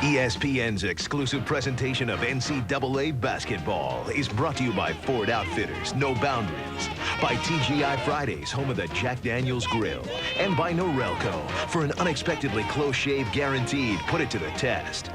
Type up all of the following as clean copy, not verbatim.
ESPN's exclusive presentation of NCAA basketball is brought to you by Ford Outfitters, No Boundaries, by TGI Fridays, home of the Jack Daniels Grill, and by Norelco, for an unexpectedly close shave guaranteed. Put it to the test.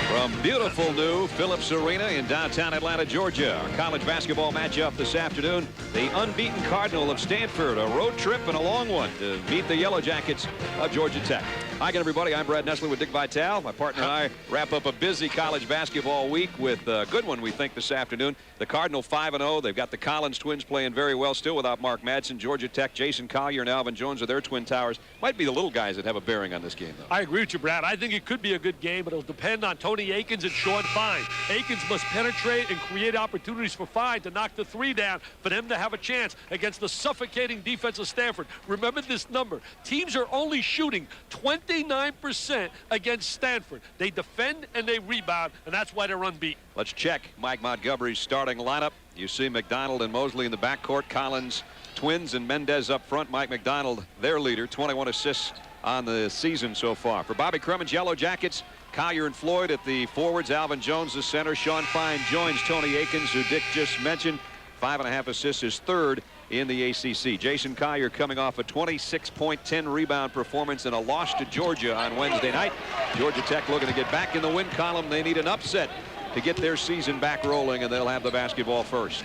From beautiful new Phillips Arena in downtown Atlanta, Georgia, our college basketball matchup this afternoon. The unbeaten Cardinal of Stanford, a road trip and a long one to meet the Yellow Jackets of Georgia Tech. Hi again, everybody. I'm Brad Nessler with Dick Vitale. My partner and I wrap up a busy college basketball week with a good one, we think, this afternoon. The Cardinal 5-0. They've got the Collins twins playing very well still without Mark Madsen. Georgia Tech, Jason Collier and Alvin Jones are their twin towers. Might be the little guys that have a bearing on this game, though. I agree with you, Brad. I think it could be a good game, but it'll depend on Tony Akins and Sean Fine. Akins must penetrate and create opportunities for Fine to knock the three down for them to have a chance against the suffocating defense of Stanford. Remember this number. Teams are only shooting 29% against Stanford. They defend and they rebound, and that's why they're unbeaten. Let's check Mike Montgomery's starting lineup. You see McDonald and Mosley in the backcourt, Collins, twins, and Mendez up front. Mike McDonald, their leader, 21 assists on the season so far. For Bobby Crummen's Yellow Jackets, Collier and Floyd at the forwards, Alvin Jones the center. Sean Fine joins Tony Akins, who Dick just mentioned. 5.5 assists, his third in the ACC. Jason Collier coming off a 26-point, 10-rebound performance in a loss to Georgia on Wednesday night. Georgia Tech looking to get back in the win column. They need an upset to get their season back rolling, and they'll have the basketball first.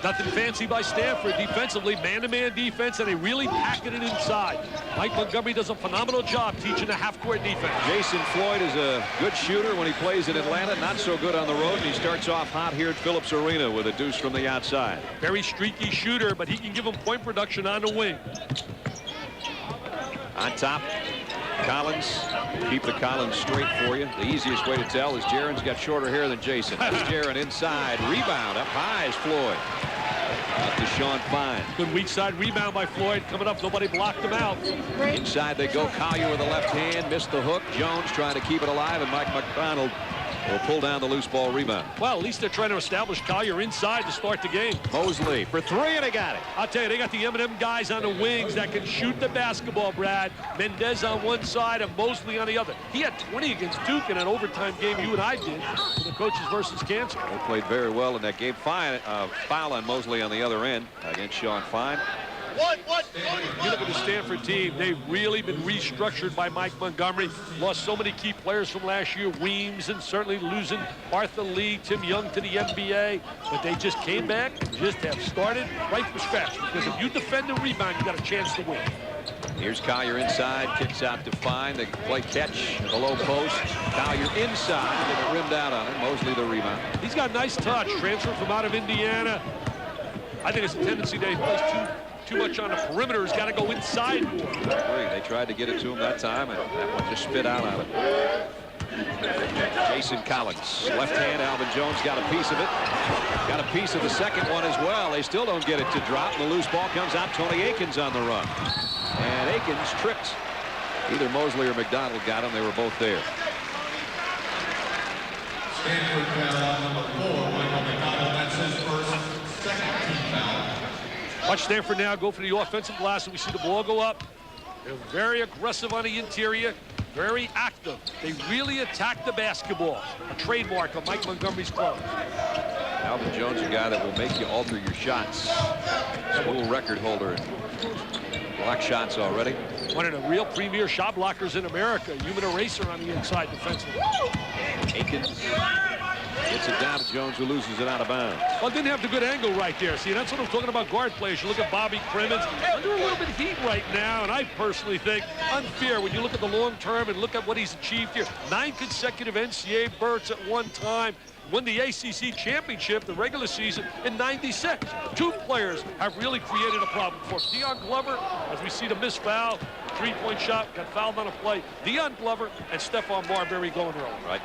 Nothing fancy by Stanford defensively, man-to-man defense, and they really packing it inside. Mike Montgomery does a phenomenal job teaching the half-court defense. Jason Floyd is a good shooter when he plays in Atlanta, not so good on the road, and he starts off hot here at Phillips Arena with a deuce from the outside. Very streaky shooter, but he can give him point production on the wing. On top, Collins. Keep the Collins straight for you. The easiest way to tell is Jaron's got shorter hair than Jason. That's Jaron inside. Rebound up high is Floyd. Up to Sean Fine. Good weak side rebound by Floyd. Coming up, nobody blocked him out. Inside they go. Collier with the left hand. Missed the hook. Jones trying to keep it alive, and Mike McDonald will pull down the loose ball rebound. Well, at least they're trying to establish Collier inside to start the game. Mosley for three, and he got it. I'll tell you, they got the M&M guys on the wings that can shoot the basketball, Brad. Mendez on one side and Mosley on the other. He had 20 against Duke in an overtime game you and I did for the coaches versus Cancer. They played very well in that game. Foul on Mosley on the other end against Sean Fine. You look at the Stanford team, they've really been restructured by Mike Montgomery. Lost so many key players from last year, Weems, and certainly losing Arthur Lee, Tim Young to the NBA. But they just came back and just have started right from scratch. Because if you defend and rebound, you got a chance to win. Here's Collier inside, kicks out to Fine. They play catch below post. Collier inside, and it rimmed out on him. Mosley the rebound. He's got a nice touch, transferred from out of Indiana. I think it's a tendency that he plays too much on the perimeter. Has got to go inside more. I agree. They tried to get it to him that time, and that one just spit out on it. Jason Collins, left hand. Alvin Jones got a piece of it. Got a piece of the second one as well. They still don't get it to drop. The loose ball comes out. Tony Akins on the run. And Akins tripped. Either Mosley or McDonald got him. They were both there. Stanford foul number 4, Michael McDonald. That's his first, second team foul. Watch Stanford now go for the offensive glass, and we see the ball go up. They're very aggressive on the interior, very active. They really attack the basketball. A trademark of Mike Montgomery's club. Alvin Jones, a guy that will make you alter your shots. School record holder in block shots already. One of the real premier shot blockers in America. Human eraser on the inside defensively. Akins gets it down to Jones, who loses it out of bounds. Well, didn't have the good angle right there. See, that's what I'm talking about guard players. You look at Bobby Crimmins, under a little bit of heat right now, and I personally think unfair when you look at the long term and look at what he's achieved here. 9 consecutive NCAA berths at one time. Won the ACC championship, the regular season, in '96. 2 players have really created a problem for us. Deion Glover, as we see the missed foul, 3-point shot, got fouled on a play. Deion Glover and Stephon Marbury going wrong. Right.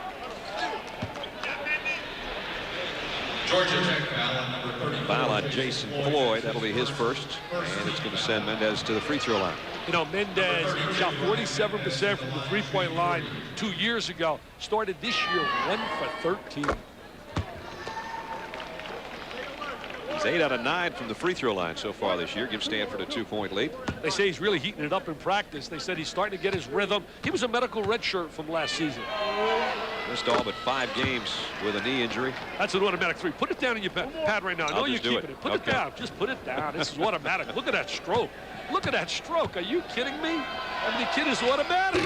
Georgia Tech foul on number 30. Foul on Jason Floyd. That'll be his first. And it's going to send Mendez to the free throw line. You know, Mendez shot 47% from the three-point line 2 years ago. Started this year 1 for 13. He's 8 out of 9 from the free throw line so far this year. Gives Stanford a 2-point lead. They say he's really heating it up in practice. They said he's starting to get his rhythm. He was a medical redshirt from last season. Missed all but 5 games with a knee injury. That's an automatic 3. Put it down in your pad right now. I know you're keeping it. Put it down. Just put it down. This is automatic. Look at that stroke. Look at that stroke. Are you kidding me? I mean, the kid is automatic.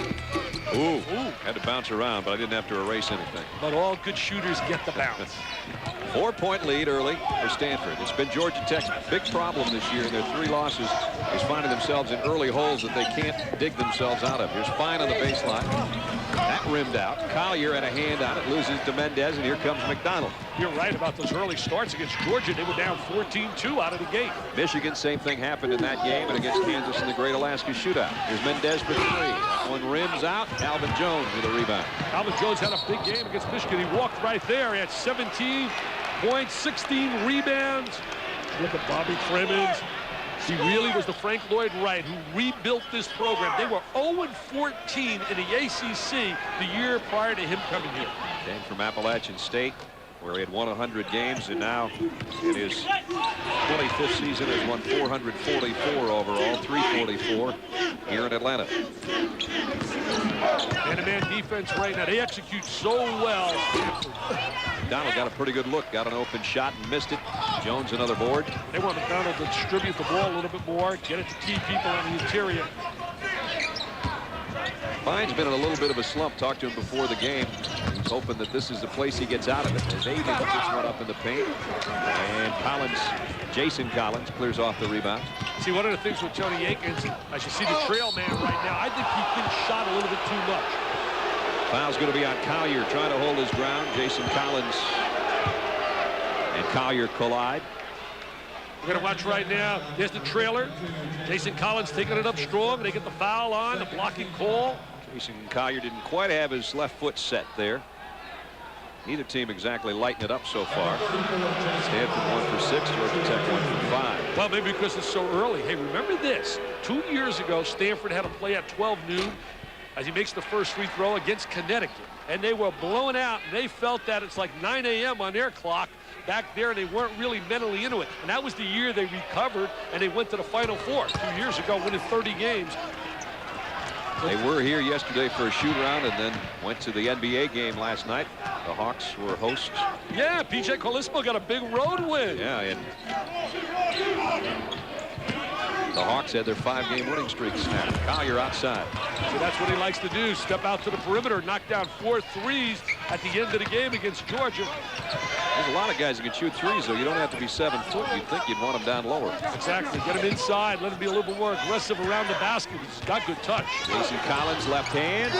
Ooh. Had to bounce around, but I didn't have to erase anything. But all good shooters get the bounce. 4-point lead early for Stanford. It's been Georgia Tech's big problem this year in their 3 losses is finding themselves in early holes that they can't dig themselves out of. Here's Fine on the baseline. That rimmed out. Collier had a hand on it, loses to Mendez, and here comes McDonald. You're right about those early starts against Georgia. They were down 14-2 out of the gate. Michigan, same thing happened in that game and against Kansas in the Great Alaska Shootout. Here's Mendez for 3. That one rims out. Alvin Jones with a rebound. Alvin Jones had a big game against Michigan. He walked right there. He had 17 points, 16 rebounds. Look at Bobby Crimmins. He really was the Frank Lloyd Wright who rebuilt this program. They were 0-14 in the ACC the year prior to him coming here. Came from Appalachian State, where he had won 100 games, and now in his 25th season has won 444 overall, 344 here in Atlanta. Man-to-man defense right now. They execute so well. McDonald got a pretty good look, got an open shot and missed it. Jones another board. They want McDonald to distribute the ball a little bit more, get it to key people on the interior. Fine's been in a little bit of a slump. Talked to him before the game. He's hoping that this is the place he gets out of it. As Aiken gets one up in the paint. And Jason Collins clears off the rebound. See, one of the things with Tony Akins, I should see the trail man right now. I think he gets shot a little bit too much. Foul's going to be on Collier, trying to hold his ground. Jason Collins and Collier collide. We're going to watch right now. There's the trailer. Jason Collins taking it up strong. They get the foul on, the blocking call. Jason Collier didn't quite have his left foot set there. Neither team exactly lighting it up so far. Stanford 1 for 6, Georgia Tech 1 for 5. Well, maybe because it's so early. Hey, remember this. 2 years ago, Stanford had a play at 12 noon as he makes the first free throw against Connecticut. And they were blown out, and they felt that it's like 9 a.m. on their clock back there, and they weren't really mentally into it. And that was the year they recovered, and they went to the Final Four 2 years ago, winning 30 games. They were here yesterday for a shoot-around and then went to the NBA game last night. The Hawks were hosts. Yeah, P.J. Colismo got a big road win. Yeah, and the Hawks had their 5-game winning streak snapped. Collier outside. So that's what he likes to do, step out to the perimeter, knock down 4 threes at the end of the game against Georgia. There's a lot of guys that can shoot threes, though. You don't have to be 7 foot. You'd think you'd want them down lower. Exactly. Get him inside. Let him be a little bit more aggressive around the basket. He's got good touch. Jason Collins, left hand.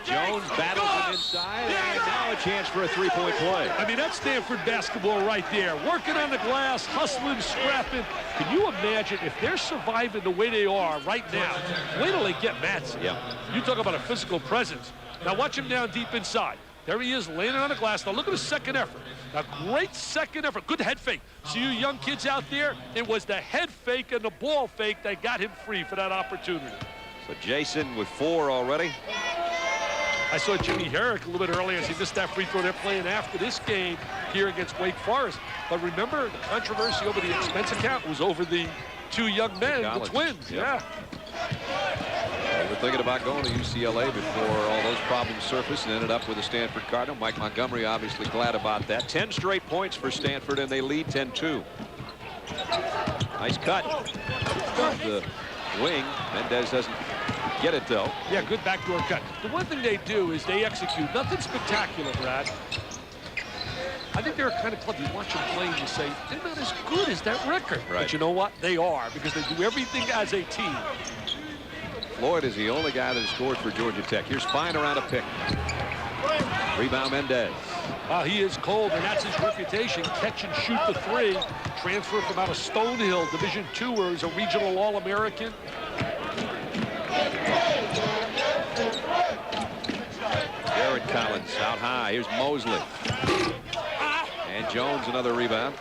Jones battles him inside, and now a chance for a 3-point play. I mean, that's Stanford basketball right there. Working on the glass, hustling, scrapping. Can you imagine if they're surviving the way they are right now? Wait till they get Madsen. Yeah. You talk about a physical presence. Now watch him down deep inside. There he is, laying on the glass. Now look at his second effort. A great second effort. Good head fake. See you young kids out there? It was the head fake and the ball fake that got him free for that opportunity. So Jason with 4 already. I saw Jimmy Herrick a little bit earlier as he missed that free throw. They're playing after this game here against Wake Forest. But remember, the controversy over the expense account was over the 2 young men, the twins. Yep. Yeah. They were thinking about going to UCLA before all those problems surfaced and ended up with a Stanford Cardinal. Mike Montgomery obviously glad about that. 10 straight points for Stanford, and they lead 10-2. Nice cut. The wing. Mendez doesn't get it, though. Yeah, good backdoor cut. The one thing they do is they execute. Nothing spectacular, Brad. I think they're a kind of club you watch them play and you say, they're not as good as that record. Right. But you know what? They are, because they do everything as a team. Floyd is the only guy that has scored for Georgia Tech. Here's Fine around a pick. Rebound Mendez. He is cold, and that's his reputation. Catch and shoot the 3. Transfer from out of Stonehill, Division II, where he's a regional All-American. Jared Collins out high. Here's Mosley. And Jones another rebound.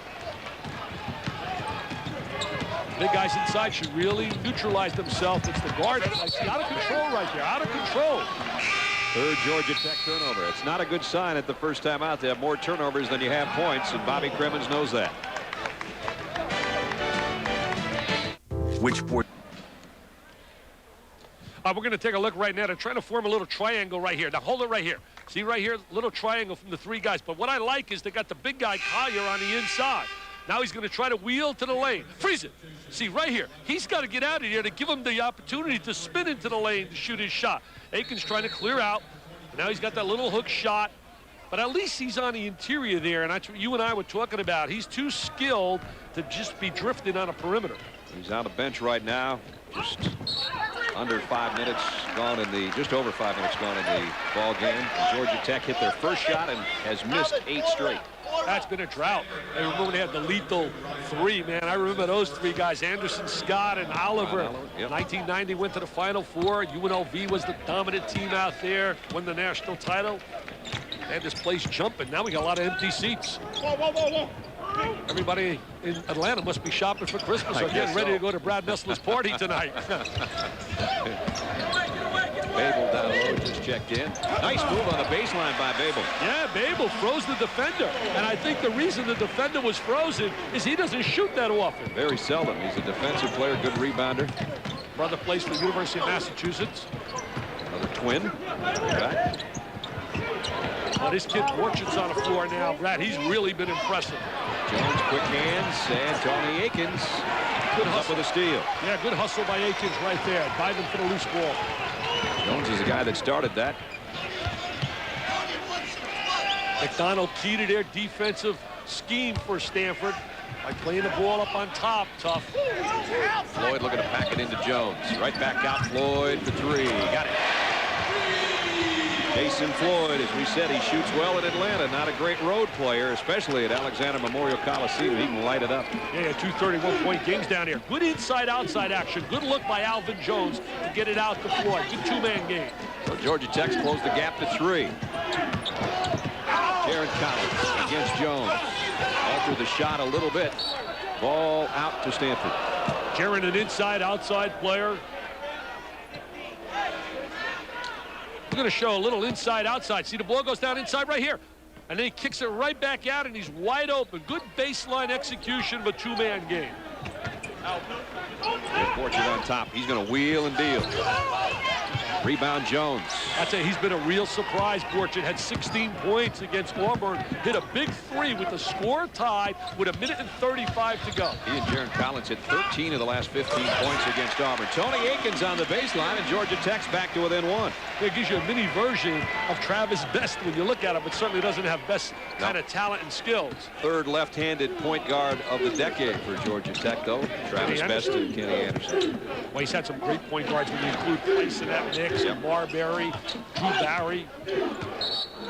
Big guys inside should really neutralize themselves. It's the guard that's like, out of control right there, out of control. Third Georgia Tech turnover. It's not a good sign at the first time out. They have more turnovers than you have points, and Bobby Crimmins knows that. which sport? We're going to take a look right now. They're trying to form a little triangle right here. Now, hold it right here. See right here, little triangle from the three guys. But what I like is they got the big guy, Collier, on the inside. Now he's going to try to wheel to the lane. Freeze it. See, right here. He's got to get out of here to give him the opportunity to spin into the lane to shoot his shot. Aiken's trying to clear out. Now he's got that little hook shot. But at least he's on the interior there, and that's what you and I were talking about. He's too skilled to just be drifting on a perimeter. He's on the bench right now. Just under 5 minutes gone in the, just over 5 minutes gone in the ball game. And Georgia Tech hit their first shot and has missed 8 straight. That's been a drought. I remember when they had the lethal three, man. I remember those three guys, Anderson, Scott, and Oliver. Yep. 1990 went to the Final Four. UNLV was the dominant team out there, won the national title. They had this place jumping. Now we got a lot of empty seats. Everybody in Atlanta must be shopping for Christmas or getting ready to go to Brad Nessler's party tonight. Babel down low, just checked in. Nice move on the baseline by Babel. Yeah, Babel froze the defender. And I think the reason the defender was frozen is he doesn't shoot that often. Very seldom. He's a defensive player, good rebounder. Brother plays for the University of Massachusetts. Another twin. Back. Well, this kid Borchards on the floor now, Brad. He's really been impressive. Jones, quick hands, and Tony Akins Good up hustle. with a steal. Yeah, good hustle by Akins right there. Diving for the loose ball. Jones is the guy that started that. McDonald key to their defensive scheme for Stanford by playing the ball up on top. Tough. Floyd looking to pack it into Jones. Right back out, Floyd for three. Got it. Jason Floyd, as we said, he shoots well at Atlanta. Not a great road player, especially at Alexander Memorial Coliseum. He can light it up. Yeah, 2 31-point games down here. Good inside-outside action. Good look by Alvin Jones to get it out to Floyd. Good two-man game. So Georgia Tech's closed the gap to 3. Jaron Collins against Jones. Altered the shot a little bit. Ball out to Stanford. Jaron, an inside-outside player. We're going to show a little inside-outside. See, the ball goes down inside right here. And then he kicks it right back out, and he's wide open. Good baseline execution of a two-man game. Borchards on top. He's going to wheel and deal. Rebound Jones. I'd say he's been a real surprise. Borchards had 16 points against Auburn. Hit a big three with the score tied with 1:35 to go. He and Jaron Collins hit 13 of the last 15 points against Auburn. Tony Akins on the baseline, and Georgia Tech's back to within 1. It gives you a mini version of Travis Best when you look at him, but certainly doesn't have Best kind of talent and skills. Third left-handed point guard of the decade for Georgia Tech, though. Travis Best and Kenny Anderson. Well, he's had some great point guards when you include Tyson Nix, and Marbury, Drew Barry.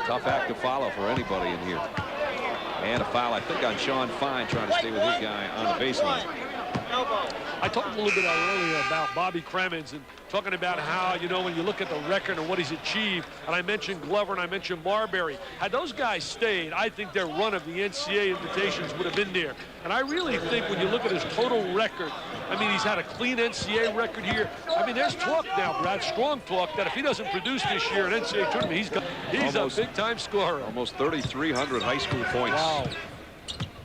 Tough act to follow for anybody in here. And a foul, I think, on Sean Fine, trying to stay with his guy on the baseline. I talked a little bit earlier about Bobby Cremins and talking about how, you know, when you look at the record and what he's achieved, and I mentioned Glover and I mentioned Marbury. Had those guys stayed, I think their run of the NCAA invitations would have been there. And I really think when you look at his total record, I mean, he's had a clean NCAA record here. I mean, there's talk now, Brad, strong talk, that if he doesn't produce this year in NCAA tournament, he's a big-time scorer. Almost 3,300 high school points. Wow.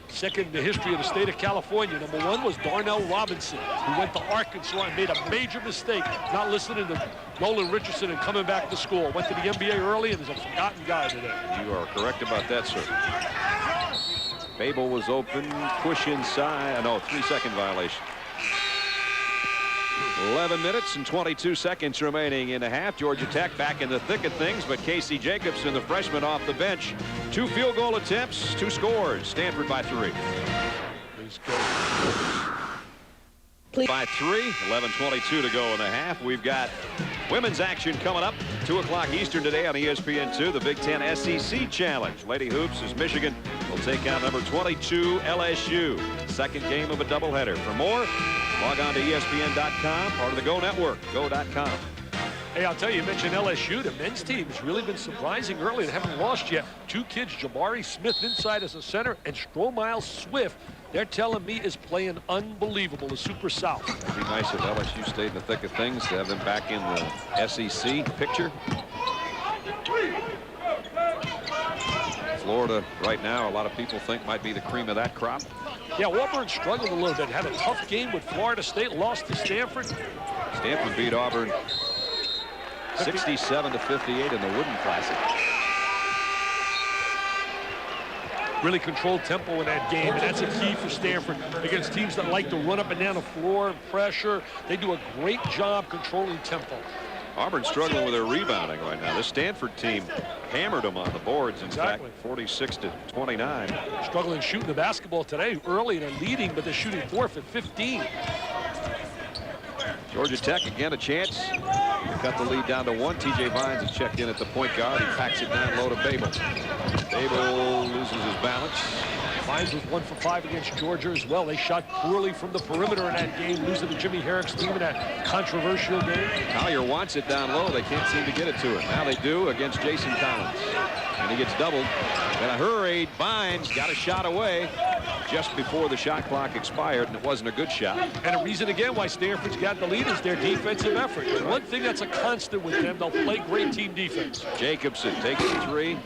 Second in the history of the state of California. Number 1 was Darnell Robinson, who went to Arkansas and made a major mistake, not listening to Nolan Richardson and coming back to school. Went to the NBA early and is a forgotten guy today. You are correct about that, sir. Babel was open, push inside. No, 3-second violation. 11 minutes and 22 seconds remaining in the half. Georgia Tech back in the thick of things, but Casey Jacobson, the freshman, off the bench. 2 field goal attempts, 2 scores. Stanford by 3. By 3, 11:22 to go in the half. We've got women's action coming up. 2 o'clock Eastern today on ESPN2, the Big Ten SEC Challenge. Lady Hoops is Michigan will take out number 22 LSU. Second game of a doubleheader. For more, log on to ESPN.com, part of the Go Network, go.com. Hey, I'll tell you, you mentioned LSU. The men's team has really been surprising early and haven't lost yet. 2 kids, Jabari Smith inside as a center and Stromile Swift, they're telling me is playing unbelievable, the Super South. It'd be nice if LSU stayed in the thick of things to have them back in the SEC picture. Florida right now, a lot of people think might be the cream of that crop. Yeah, Auburn struggled a little bit. Had a tough game with Florida State, lost to Stanford. Stanford beat Auburn 67-58 in the Wooden Classic. Really controlled tempo in that game, and that's a key for Stanford against teams that like to run up and down the floor and pressure. They do a great job controlling tempo. Auburn struggling with their rebounding right now. This Stanford team hammered them on the boards. In fact, 46-29. Struggling shooting the basketball today. Early they're leading, but they're shooting 4 for 15. Georgia Tech again a chance to cut the lead down to 1. TJ Vines has checked in at the point guard. He packs it down low to Babel. Babel loses his balance. Vines was 1 for 5 against Georgia as well. They shot poorly from the perimeter in that game, losing to Jimmy Herrick's team in that controversial game. Collier wants it down low. They can't seem to get it to him. Now they do against Jason Collins. And he gets doubled. In a hurry, Vines got a shot away just before the shot clock expired, and it wasn't a good shot. And a reason again why Stanford's got the lead is their defensive effort. One thing that's a constant with them, they'll play great team defense. Jacobson takes the 3.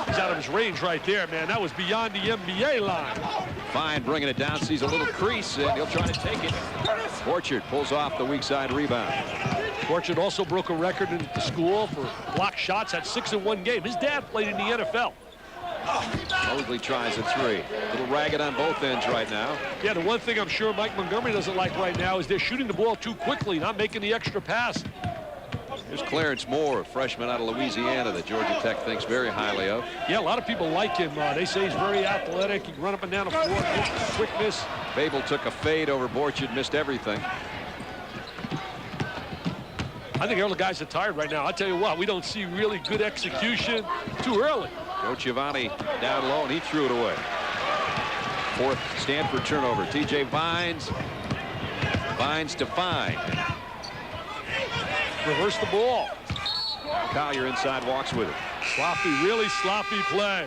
He's out of his range right there, man. That was beyond the NBA line. Fine bringing it down, sees a little crease, and he'll try to take it. Orchard pulls off the weak side rebound. Orchard also broke a record at the school for blocked shots, had 6 in one game. His dad played in the NFL. Mosley tries a 3. A little ragged on both ends right now. Yeah, the one thing I'm sure Mike Montgomery doesn't like right now is they're shooting the ball too quickly, not making the extra pass. There's Clarence Moore, a freshman out of Louisiana that Georgia Tech thinks very highly of. Yeah, a lot of people like him. They say he's very athletic. He can run up and down the floor, quickness. Babel took a fade over Borchard, missed everything. I think all the guys are tired right now. I'll tell you what, we don't see really good execution too early. Joe Giovanni down low, and he threw it away. 4th Stanford turnover. TJ Vines. Vines to Fine. Reverse the ball. Collier inside walks with it. Sloppy, really sloppy play.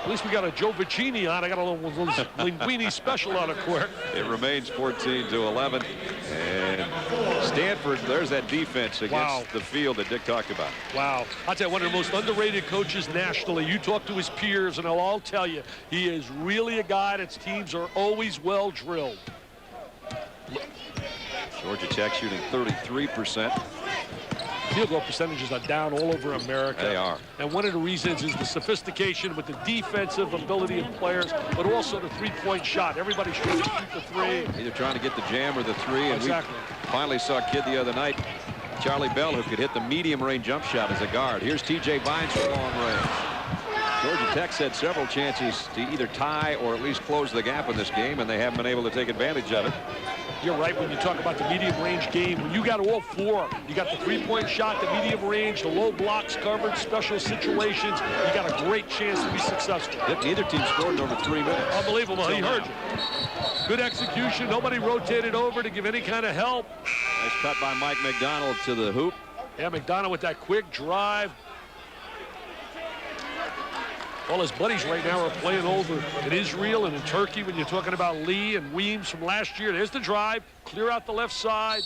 At least we got a Joe Vicini on. I got a little linguini special on the court. It remains 14-11. And Stanford, there's that defense against the field that Dick talked about. Wow. I'll tell you, one of the most underrated coaches nationally. You talk to his peers, and they'll all tell you, he is really a guy that's teams are always well drilled. Georgia Tech shooting 33%. Field goal percentages are down all over America. They are. And one of the reasons is the sophistication with the defensive ability of players, but also the three-point shot. Everybody's trying to shoot the 3. Either trying to get the jam or the 3. And exactly. We finally saw a kid the other night, Charlie Bell, who could hit the medium-range jump shot as a guard. Here's TJ Vines for long range. Georgia Tech's had several chances to either tie or at least close the gap in this game, and they haven't been able to take advantage of it. You're right when you talk about the medium range game. When you got all 4, you got the three-point shot, the medium range, the low blocks covered, special situations. You got a great chance to be successful. Neither team scored in over 3 minutes. Unbelievable. He heard you. Good execution. Nobody rotated over to give any kind of help. Nice cut by Mike McDonald to the hoop. Yeah, McDonald with that quick drive. All his buddies right now are playing over in Israel and in Turkey. When you're talking about Lee and Weems from last year, there's the drive. Clear out the left side.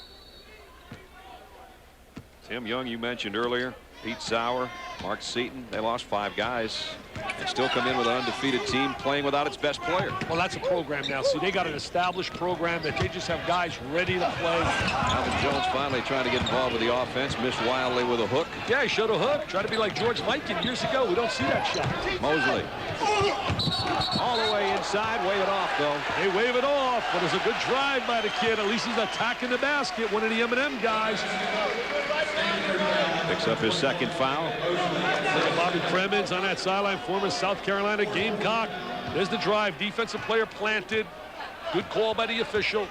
Tim Young, you mentioned earlier. Pete Sauer, Mark Seaton, they lost 5 guys and still come in with an undefeated team playing without its best player. Well, that's a program now. See, they got an established program that they just have guys ready to play. Alvin Jones finally trying to get involved with the offense, missed wildly with a hook. Yeah, he showed a hook. Tried to be like George Mikan years ago. We don't see that shot. Mosley. All the way inside, wave it off, though. They wave it off, but it's a good drive by the kid. At least he's attacking the basket, one of the M&M guys. Picks up his 2nd foul. Bobby Cremins on that sideline, former South Carolina Gamecock. There's the drive. Defensive player planted. Good call by the official.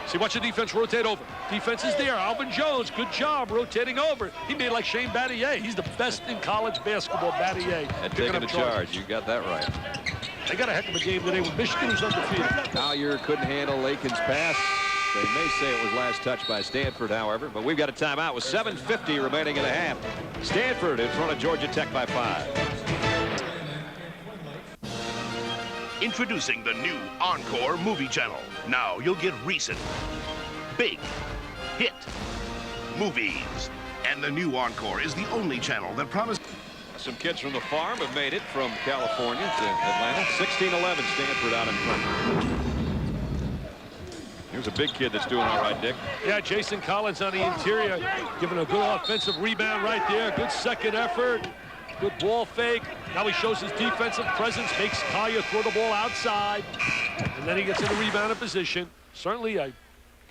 See, watch the defense rotate over. Defense is there. Alvin Jones, good job rotating over. He made like Shane Battier. He's the best in college basketball, Battier. And taking a charge. You got that right. They got a heck of a game today with Michigan, who's undefeated. Collier couldn't handle Lakin's pass. They may say it was last touched by Stanford, however, but we've got a timeout with 7:50 remaining in the half. Stanford in front of Georgia Tech by 5. Introducing the new Encore movie channel. Now you'll get recent, big, hit movies. And the new Encore is the only channel that promises Some kids from the farm have made it from California to Atlanta. 16-11 Stanford out in front. Here's a big kid that's doing all right, Dick. Yeah, Jason Collins on the interior, giving a good offensive rebound right there. Good second effort. Good ball fake. Now he shows his defensive presence, makes Collier throw the ball outside, and then he gets in a rebounded position. Certainly a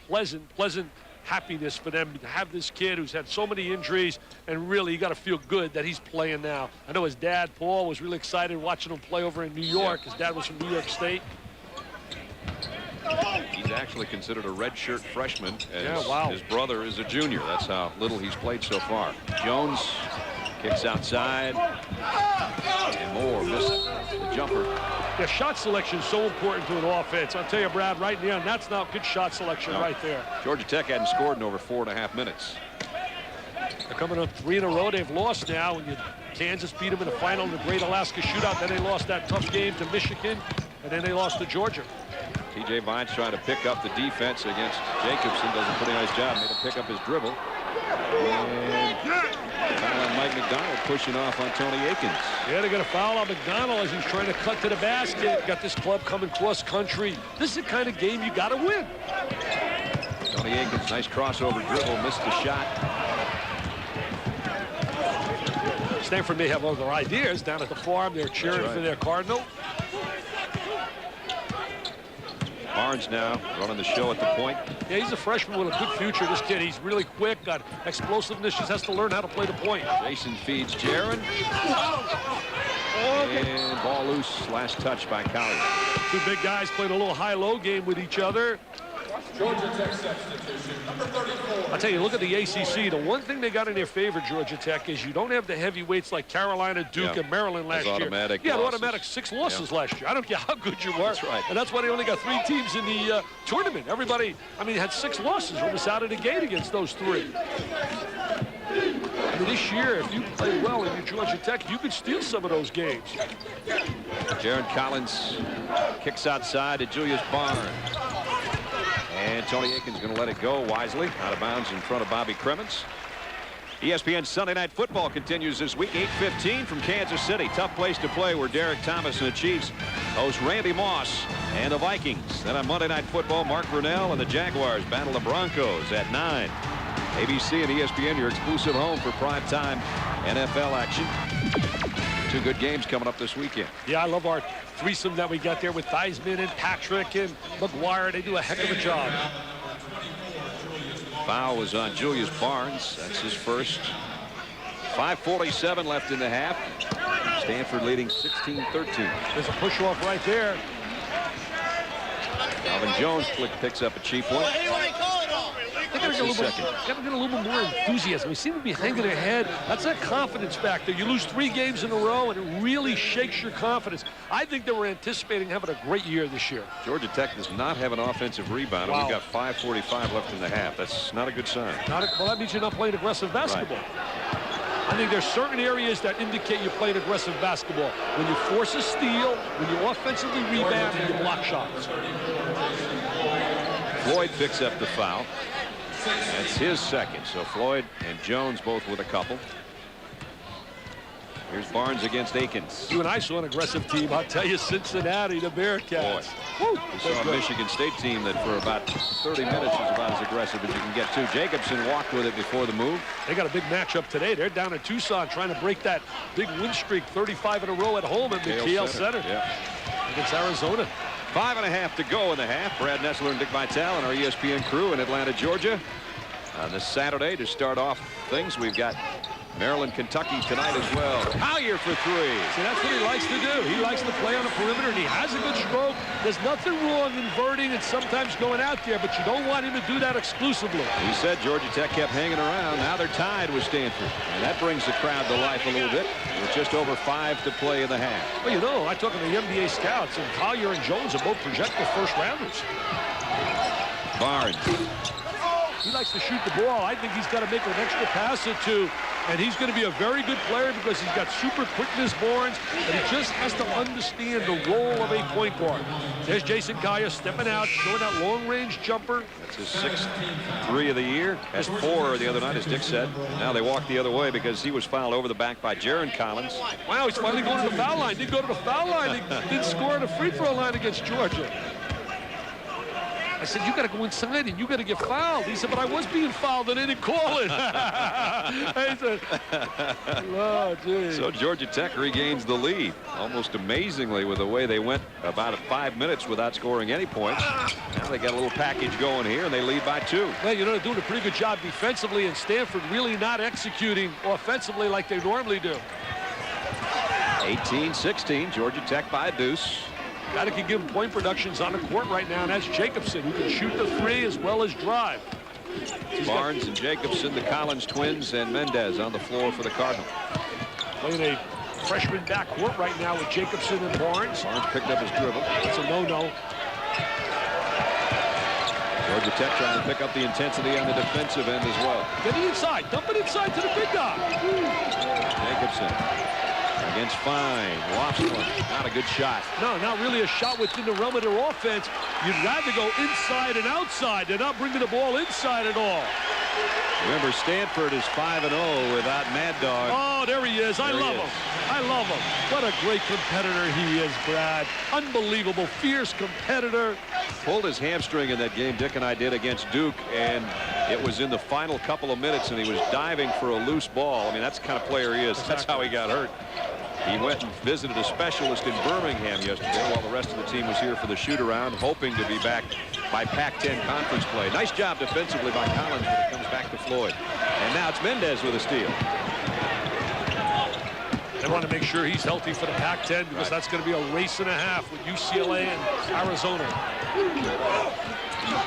pleasant happiness for them to have this kid who's had so many injuries, and really you got to feel good that he's playing now. I know his dad, Paul, was really excited watching him play over in New York. His dad was from New York State. He's actually considered a redshirt freshman, as Yeah, wow. his brother is a junior. That's how little he's played so far. Jones kicks outside, and Moore missed the jumper. Yeah, shot selection is so important to an offense. I'll tell you, Brad, right there, and that's not good shot selection right there. Georgia Tech hadn't scored in over 4.5 minutes. They're coming up 3 in a row. They've lost now. When Kansas beat them in the final in the Great Alaska Shootout, then they lost that tough game to Michigan, and then they lost to Georgia. T.J. Vines trying to pick up the defense against Jacobson. Does a pretty nice job. Made him pick up his dribble. And Mike McDonald pushing off on Tony Akins. Yeah, they're going to foul on McDonald as he's trying to cut to the basket. Got this club coming cross country. This is the kind of game you got to win. Tony Akins, nice crossover dribble, missed the shot. Stanford may have other ideas down at the farm. They're cheering for their Cardinal. Barnes now running the show at the point. Yeah, he's a freshman with a good future. This kid, he's really quick, got explosiveness, just has to learn how to play the point. Jason feeds Jaron. And ball loose, last touch by Collier. Two big guys playing a little high-low game with each other. Georgia Tech substitution, number 34. I'll tell you, look at the ACC. The one thing they got in their favor, Georgia Tech, is you don't have the heavyweights like Carolina, Duke, and Maryland last year. Automatic yeah, losses. automatic 6 losses last year. I don't care how good you were. That's right. And that's why they only got 3 teams in the tournament. Everybody, I mean, had 6 losses almost out of the gate against those 3. I mean, this year, if you play well in your Georgia Tech, you could steal some of those games. Jaron Collins kicks outside to Julius Barnes. And Tony Akins going to let it go wisely. Out of bounds in front of Bobby Cremens. ESPN Sunday Night Football continues this week. 8:15 from Kansas City. Tough place to play where Derek Thomas and the Chiefs host Randy Moss and the Vikings. Then on Monday Night Football, Mark Brunell and the Jaguars battle the Broncos at 9. ABC and ESPN, your exclusive home for primetime NFL action. 2 good games coming up this weekend. Yeah, I love our threesome that we got there with Theismann and Patrick and McGuire. They do a heck of a job. Foul was on Julius Barnes. That's his first. 5:47 left in the half. Stanford leading 16-13. There's a push-off right there. Alvin Jones picks up a cheap one. They got to get a little bit more enthusiasm. They seem to be hanging their head. That's that confidence factor. You lose 3 games in a row, and it really shakes your confidence. I think they were anticipating having a great year this year. Georgia Tech does not have an offensive rebound. Wow. We've got 5:45 left in the half. That's not a good sign. Well, that means you're not playing aggressive basketball. Right. I think there's certain areas that indicate you're playing aggressive basketball. When you force a steal, when you offensively rebound, and you block shots. Floyd picks up the foul. That's his second. So Floyd and Jones both with a couple. Here's Barnes against Akins. You and I saw an aggressive team. I'll tell you, Cincinnati, the Bearcats. Boy, we saw a Michigan State team that for about 30 minutes was about as aggressive as you can get to. Jacobson walked with it before the move. They got a big matchup today. They're down in Tucson trying to break that big win streak, 35 in a row at home at McKeel Center. Against Arizona. 5.5 to go in the half. Brad Nessler and Dick Vitale and our ESPN crew in Atlanta, Georgia. On this Saturday to start off things, we've got Maryland, Kentucky tonight as well. Collier for 3. See, that's what he likes to do. He likes to play on the perimeter, and he has a good stroke. There's nothing wrong inverting and sometimes going out there, but you don't want him to do that exclusively. He said Georgia Tech kept hanging around. Now they're tied with Stanford. And that brings the crowd to life a little bit with just over 5 to play in the half. Well, you know, I talk to the NBA scouts, and Collier and Jones are both projected first-rounders. Barnes. He likes to shoot the ball. I think he's got to make an extra pass or 2 And he's going to be a very good player because he's got super quickness, Barnes, and he just has to understand the role of a point guard. There's Jason Kaya stepping out, showing that long-range jumper. That's his 6th 3 of the year. Has 4 the other night, as Dick said. Now they walk the other way because he was fouled over the back by Jaron Collins. Wow, he's finally going to the foul line. Didn't go to the foul line. He didn't score on the free throw line against Georgia. I said, you got to go inside and you got to get fouled. He said, but I was being fouled and they didn't call it. He said, oh, geez. So Georgia Tech regains the lead, almost amazingly, with the way they went about 5 minutes without scoring any points. Now they got a little package going here, and they lead by 2. Well, you know, they're doing a pretty good job defensively, and Stanford really not executing offensively like they normally do. 18-16, Georgia Tech by a deuce. Guy that can give him point productions on the court right now, and that's Jacobson, who can shoot the 3 as well as drive. Barnes and Jacobson, the Collins twins, and Mendez on the floor for the Cardinal. Playing a freshman backcourt right now with Jacobson and Barnes. Barnes picked up his dribble. It's a no-no. Georgia Tech trying to pick up the intensity on the defensive end as well. Get it inside. Dump it inside to the big guy. Jacobson against Fine. Lofts one. Not a good shot. No, not really a shot within the realm of their offense. You'd rather go inside and outside. They're not bringing the ball inside at all. Remember, Stanford is 5-0 without Mad Dog. Oh, there he is. I love him. I love him. What a great competitor he is, Brad. Unbelievable, fierce competitor. Pulled his hamstring in that game Dick and I did against Duke, and it was in the final couple of minutes, and he was diving for a loose ball. I mean, that's the kind of player he is. That's how he got hurt. He went and visited a specialist in Birmingham yesterday while the rest of the team was here for the shoot-around, hoping to be back by Pac-10 conference play. Nice job defensively by Collins, but it comes back to Floyd. And now it's Mendez with a steal. They want to make sure he's healthy for the Pac-10 because that's going to be a race and a half with UCLA and Arizona.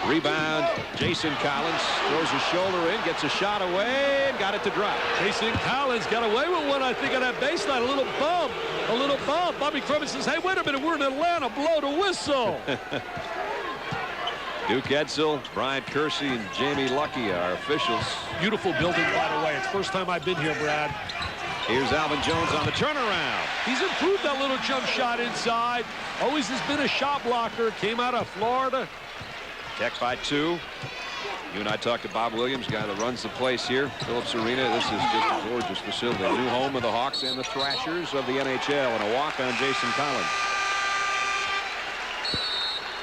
Rebound, Jason Collins throws his shoulder in, gets a shot away, and got it to drop. Jason Collins got away with one, I think, on that baseline. A little bump. A little bump. Bobby Crumman says, hey, wait a minute, we're in Atlanta. Blow the whistle. Duke Edsel, Brian Kersey, and Jamie Lucky are officials. Beautiful building, by the way. It's the first time I've been here, Brad. Here's Alvin Jones on the turnaround. He's improved that little jump shot inside. Always has been a shot blocker. Came out of Florida. Tech by 2. You and I talked to Bob Williams, guy that runs the place here. Phillips Arena. This is just a gorgeous facility. New home of the Hawks and the Thrashers of the NHL. And a walk on Jason Collins.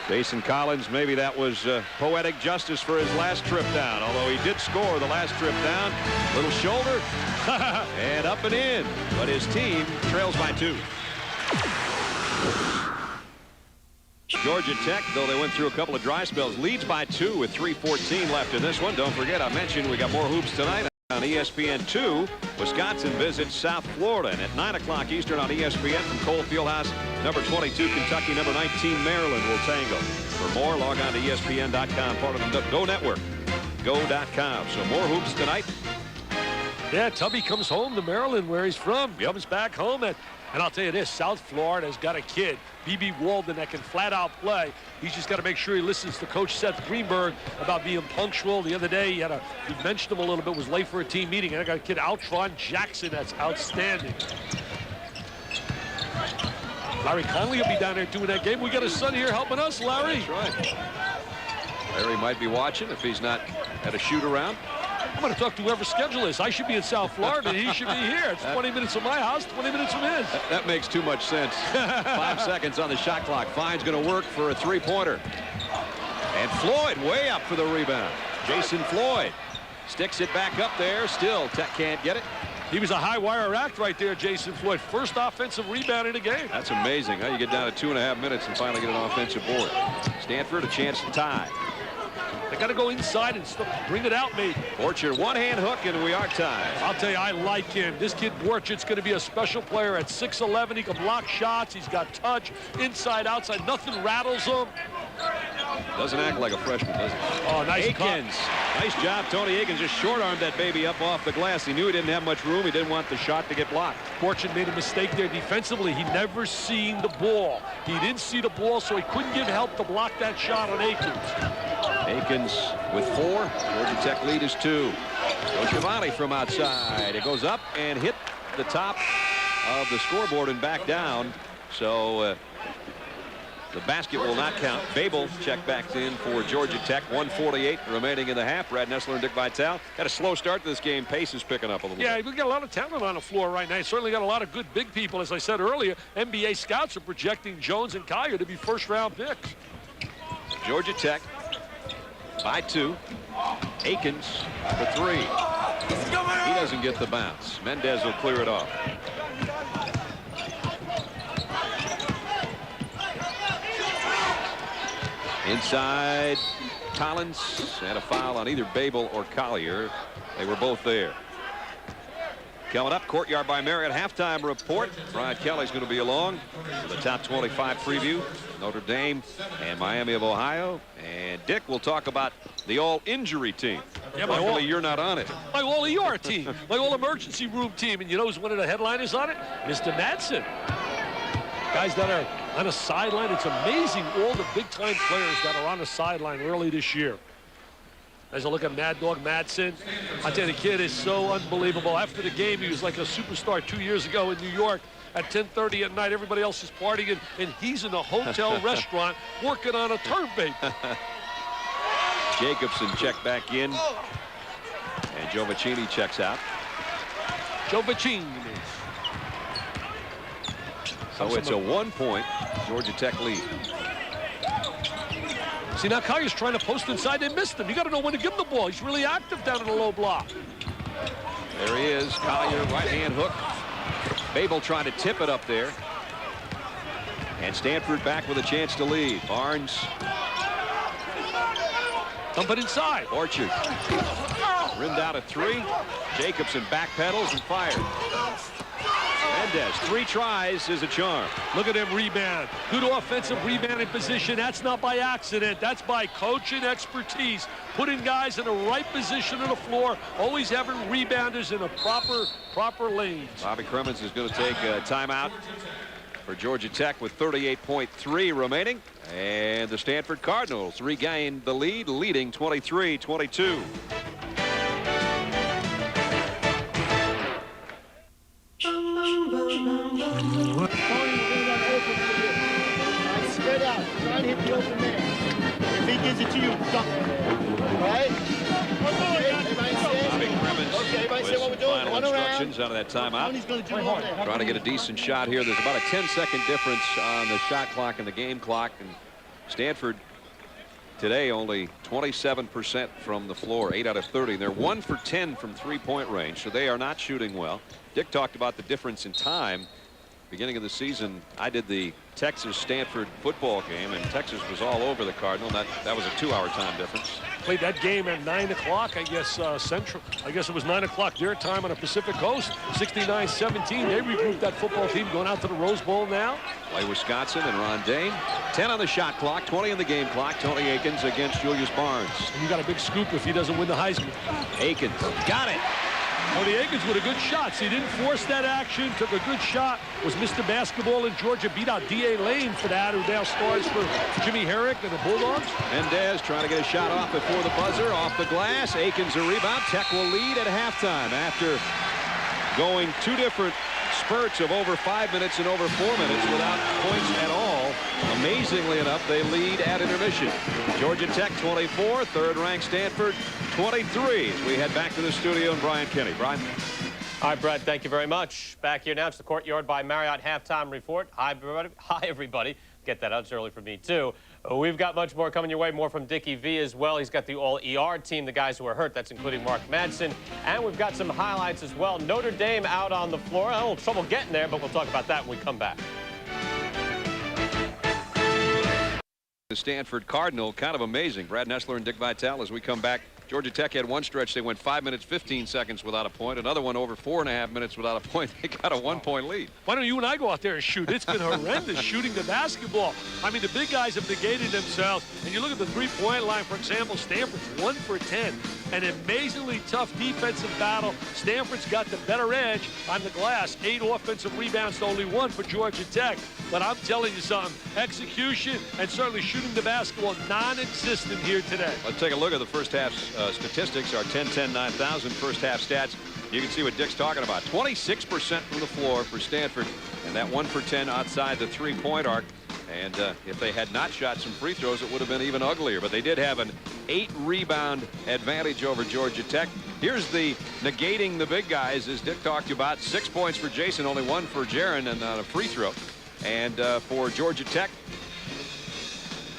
Jason Collins, maybe that was poetic justice for his last trip down, although he did score the last trip down. Little shoulder and up and in, but his team trails by 2. Georgia Tech, though they went through a couple of dry spells, leads by 2 with 3:14 left in this one. Don't forget, I mentioned we got more hoops tonight on ESPN2. Wisconsin visits South Florida, and at 9 o'clock Eastern on ESPN from Cole Fieldhouse, number 22 Kentucky, number 19 Maryland will tangle. For more, log on to ESPN.com, part of the Go Network, go.com. So more hoops tonight. Yeah, Tubby comes home to Maryland, where he's from. He comes back home, and I'll tell you this, South Florida has got a kid, B.B. Walden, that can flat out play. He's just got to make sure he listens to Coach Seth Greenberg about being punctual. The other day, he mentioned him a little bit, was late for a team meeting. And I got a kid, Altron Jackson, that's outstanding. Larry Conley will be down there doing that game. We got a son here helping us, Larry. That's right. Larry might be watching if he's not at a shoot-around. I'm going to talk to whoever schedule is. I should be in South Florida, and he should be here. It's 20 minutes from my house, 20 minutes from his. That makes too much sense. 5 seconds on the shot clock. Fine's going to work for a 3-pointer. And Floyd way up for the rebound. Jason Floyd sticks it back up there. Still, Tech can't get it. He was a high-wire act right there, Jason Floyd. First offensive rebound in the game. That's amazing. How you get down to 2.5 minutes and finally get an offensive board. Stanford, a chance to tie. They got to go inside and bring it out, mate. Borchert, one-hand hook, and we are tied. I'll tell you, I like him. This kid Borchert's going to be a special player at 6'11". He can block shots. He's got touch, inside, outside. Nothing rattles him. Doesn't act like a freshman, does he? Oh, nice Akins. Nice job. Tony Akins just short-armed that baby up off the glass. He knew he didn't have much room. He didn't want the shot to get blocked. Borchert made a mistake there defensively. He never seen the ball. He didn't see the ball, so he couldn't give help to block that shot on Akins. Akins with 4. Georgia Tech lead is 2. Giovanni from outside. It goes up and hit the top of the scoreboard and back down. So the basket will not count. Babel checked back in for Georgia Tech. 1:48 remaining in the half. Brad Nessler and Dick Vitale had a slow start to this game. Pace is picking up a little bit. Yeah, we've got a lot of talent on the floor right now. Certainly got a lot of good big people. As I said earlier, NBA scouts are projecting Jones and Collier to be first-round picks. Georgia Tech by 2. Akins for 3. He doesn't get the bounce. Mendez will clear it off. Inside, Collins had a foul on either Babel or Collier. They were both there. Coming up, Courtyard by Marriott halftime report. Brian Kelly's going to be along for the top 25 preview. Notre Dame and Miami of Ohio. And Dick will talk about the all-injury team. Yeah, luckily you're not on it. My all-ER team, my all-emergency room team. And you know who's one of the headliners on it? Mr. Madsen. Guys that are on a sideline. It's amazing all the big-time players that are on the sideline early this year. As I look at Mad Dog Madsen, I tell you, the kid is so unbelievable. After the game, he was like a superstar 2 years ago in New York. At 10:30 at night, everybody else is partying, and he's in a hotel restaurant working on a turf bait. Jacobson checked back in, and Giovacchini checks out. Giovacchini. So it's a 1-point Georgia Tech lead. See, now Collier's trying to post inside. They missed him. You got to know when to give him the ball. He's really active down in the low block. There he is. Collier, right-hand hook. Babel trying to tip it up there. And Stanford back with a chance to lead. Barnes. Dump it inside. Orchard. Rimmed out at 3. Jacobson backpedals and fires. Mendez, 3 tries is a charm. Look at him rebound. Good offensive rebounding position. That's not by accident. That's by coaching expertise. Putting guys in the right position on the floor. Always having rebounders in a proper lanes. Bobby Cremins is going to take a timeout for Georgia Tech with 38.3 remaining. And the Stanford Cardinals regain the lead, leading 23-22. Spread out. Try and hit the open man. If he gives it to you, dump it. All right? Everybody Bobby stand. Cremins Okay, everybody say what we're doing. final One around. instructions out of that timeout. He's going to do it over there. Trying to get a decent shot here. There's about a 10-second difference on the shot clock and the game clock. And Stanford today only 27% from the floor, 8 out of 30. They're 1 for 10 from three-point range, so they are not shooting well. Dick talked about the difference in time. Beginning of the season, I did the Texas-Stanford football game, and Texas was all over the Cardinal. That was a 2-hour time difference. Played that game at 9 o'clock, I guess, Central. I guess it was 9 o'clock their time on the Pacific Coast. 69-17. They regrouped that football team going out to the Rose Bowl now. Play Wisconsin and Ron Dane. 10 on the shot clock, 20 in the game clock. Tony Akins against Julius Barnes. And you got a big scoop if he doesn't win the Heisman. Akins got it. Tony Akins with a good shot. So he didn't force that action. Took a good shot. Was Mr. Basketball in Georgia. Beat out D.A. Lane for that, who now starts for Jimmy Herrick and the Bulldogs. Mendez trying to get a shot off before the buzzer. Off the glass. Akins a rebound. Tech will lead at halftime after going 2 different spurts of over 5 minutes and over 4 minutes without points at all. Amazingly enough, they lead at intermission. Georgia Tech 24, third-ranked Stanford 23. As we head back to the studio and Brian Kenny. Brian. All right, Brett, thank you very much. Back here now, it's the Courtyard by Marriott halftime report. Hi, everybody. Get that out. It's early for me, too. We've got much more coming your way, more from Dickie V as well. He's got the all-ER team, the guys who are hurt. That's including Mark Madsen. And we've got some highlights as well. Notre Dame out on the floor. A little trouble getting there, but we'll talk about that when we come back. The Stanford Cardinal, kind of amazing. Brad Nessler and Dick Vitale as we come back. Georgia Tech had one stretch. They went 5 minutes, 15 seconds without a point. Another one over 4.5 minutes without a point. They got a 1-point lead. Why don't you and I go out there and shoot? It's been horrendous shooting the basketball. I mean, the big guys have negated themselves. And you look at the three-point line, for example, Stanford's 1 for 10. An amazingly tough defensive battle. Stanford's got the better edge on the glass. 8 offensive rebounds to only 1 for Georgia Tech. but I'm telling you something, execution and certainly shooting the basketball non-existent here today. Let's take a look at the first half statistics, our 10-10-9000 first half stats. You can see what Dick's talking about. 26% from the floor for Stanford, and that 1 for 10 outside the three-point arc. And if they had not shot some free throws, it would have been even uglier. But they did have an 8-rebound advantage over Georgia Tech. Here's the negating the big guys, as Dick talked about. 6 points for Jason, only 1 for Jaron, and on a free throw. And for Georgia Tech,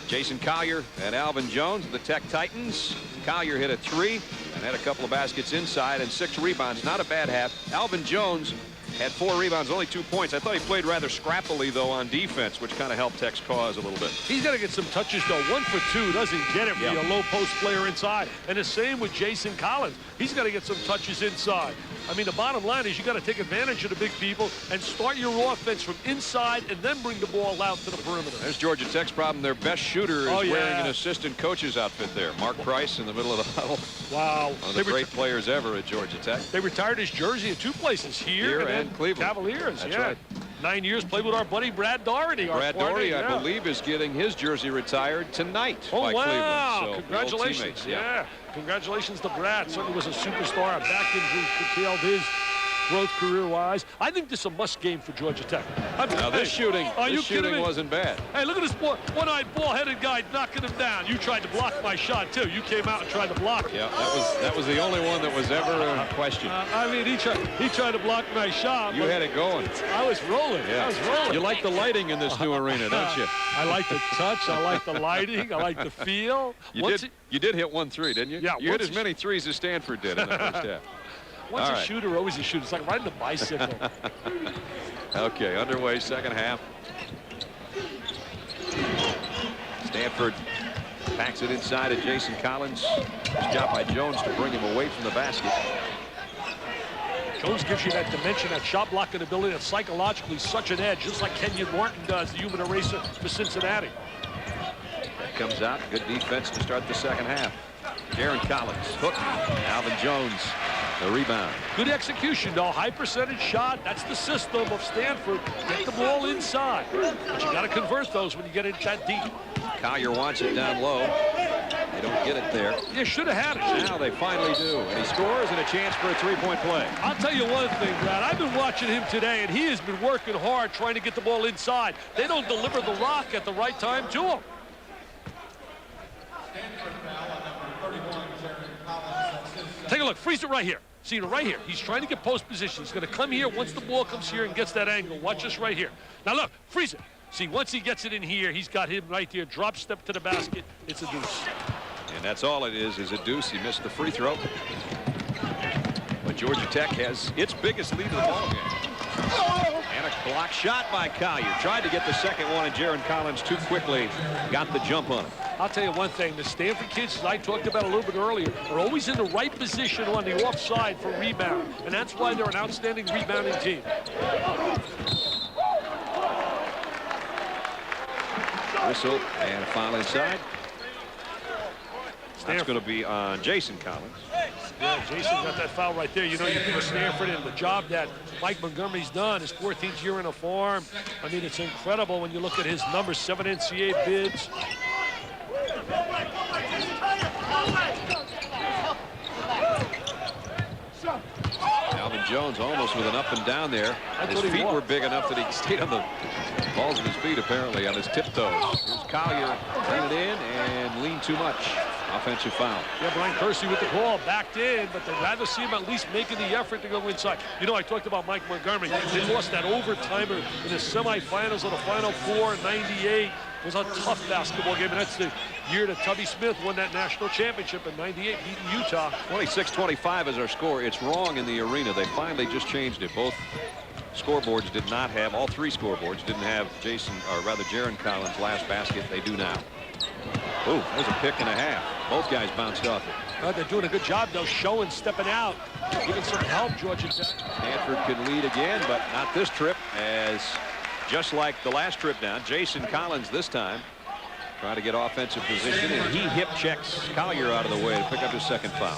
Jason Collier and Alvin Jones, the Tech Titans. Collier hit a 3 and had a couple of baskets inside and 6 rebounds. Not a bad half. Alvin Jones had 4 rebounds, only 2 points. I thought he played rather scrappily, though, on defense, which kind of helped Tech's cause a little bit. He's got to get some touches, though. 1 for 2 doesn't get it for a low post player inside. And the same with Jason Collins. He's got to get some touches inside. I mean, the bottom line is you got to take advantage of the big people and start your offense from inside and then bring the ball out to the perimeter. There's Georgia Tech's problem. Their best shooter is wearing an assistant coach's outfit there. Mark Price in the middle of the huddle. Wow. One of the great players ever at Georgia Tech. They retired his jersey in 2 places, here and Cleveland. Cavaliers. That's right. 9 years played with our buddy Brad Doherty. Brad Doherty, I believe, is getting his jersey retired tonight by wow. Cleveland. So congratulations. Yeah. Congratulations to Brad. Certainly was a superstar. Back injuries curtailed his growth career-wise. I think this is a must game for Georgia Tech. Now this shooting wasn't bad. Hey, look at this one-eyed ball-headed guy knocking him down. You tried to block my shot too. You came out and tried to block it. Yeah, that was the only one that was ever in question. I mean, he tried to block my shot. You had it going. I was rolling. Yeah. I was rolling. You like the lighting in this new arena, don't you? I like the touch. I like the lighting. I like the feel. You did hit 1 3, didn't you? Yeah. You hit as many threes as Stanford did in the first half. Once a shooter, always a shooter. It's like riding a bicycle. Okay, underway, second half. Stanford packs it inside of Jason Collins. Nice job by Jones to bring him away from the basket. Jones gives you that dimension, that shot blocking ability, that's psychologically such an edge, just like Kenyon Martin does, the human eraser for Cincinnati. That comes out. Good defense to start the second half. Jaron Collins, hook. Alvin Jones, the rebound. Good execution, though. High percentage shot. That's the system of Stanford. Get the ball inside. But you got to convert those when you get it that deep. Collier wants it down low. They don't get it there. You should have had it. Now they finally do. And he scores and a chance for a three-point play. I'll tell you one thing, Brad. I've been watching him today, and he has been working hard trying to get the ball inside. They don't deliver the rock at the right time to him. Take a look. Freeze it right here. See it right here. He's trying to get post position. He's going to come here once the ball comes here and gets that angle. Watch this right here. Now look, freeze it. See, once he gets it in here, he's got him right here. Drop step to the basket. It's a deuce. And that's all it is a deuce. He missed the free throw. But Georgia Tech has its biggest lead of the ball game. And a block shot by Collier. Tried to get the second one, and Jaron Collins too quickly got the jump on it. I'll tell you one thing. The Stanford kids, as I talked about a little bit earlier, are always in the right position on the offside for rebound. And that's why they're an outstanding rebounding team. Whistle and a foul inside. That's going to be on Jason Collins. Yeah, Jason got that foul right there. You know, you give Stanford and the job that Mike Montgomery's done, his 14th year in a farm. I mean, it's incredible when you look at his numbers, 7 NCAA bids. Alvin Jones almost with an up and down there. His feet were big enough that he stayed on the balls of his feet, apparently, on his tiptoes. Here's Collier, ran it in and leaned too much. Offensive foul. Yeah, Brian Kersey with the ball backed in, but they'd rather see him at least making the effort to go inside. You know, I talked about Mike Montgomery. They lost that overtimer in the semifinals of the Final Four in '98. It was a tough basketball game, and that's the year that Tubby Smith won that national championship in '98, beating Utah. 26-25 is our score. It's wrong in the arena. They finally just changed it. Both scoreboards did not have, all three scoreboards didn't have Jaron Collins' last basket. They do now. Ooh, there's a pick and a half. Both guys bounced off it. They're doing a good job, though, showing, stepping out, giving some help, Georgia Tech. Stanford could lead again, but not this trip, as just like the last trip down, Jason Collins this time trying to get offensive position, and he hip checks Collier out of the way to pick up his second foul.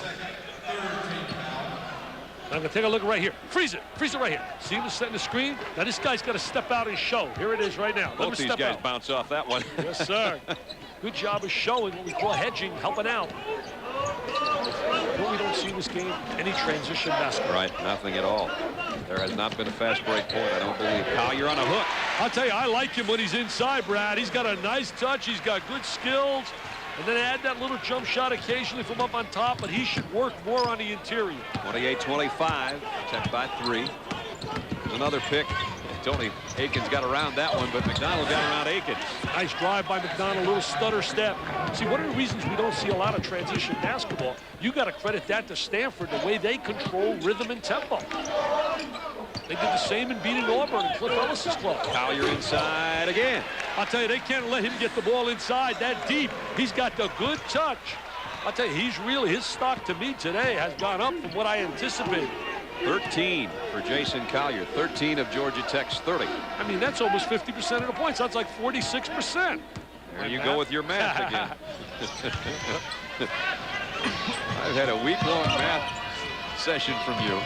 I'm going to take a look right here. Freeze it right here. See him setting the screen? Now this guy's got to step out and show. Here it is right now. Both these guys bounce off that one. Yes, sir. Good job of showing what we call hedging, helping out. What we don't see in this game, any transition basketball. Right, nothing at all. There has not been a fast break point, I don't believe. Collier on a hook. I'll tell you, I like him when he's inside, Brad. He's got a nice touch. He's got good skills. And then add that little jump shot occasionally from up on top, but he should work more on the interior. 28-25, Tech by 3. There's another pick. Tony Akins got around that one, but McDonald got around Akins. Nice drive by McDonald, a little stutter step. See, one of the reasons we don't see a lot of transition basketball, you got to credit that to Stanford, the way they control rhythm and tempo. They did the same in beating Auburn and Cliff Ellis's club. Collier inside again. I'll tell you, they can't let him get the ball inside that deep. He's got the good touch. I'll tell you, his stock to me today has gone up from what I anticipated. 13 for Jason Collier, 13 of Georgia Tech's 30. I mean, that's almost 50% of the points. That's like 46%. There you go with your math again. I've had a week-long math session from you.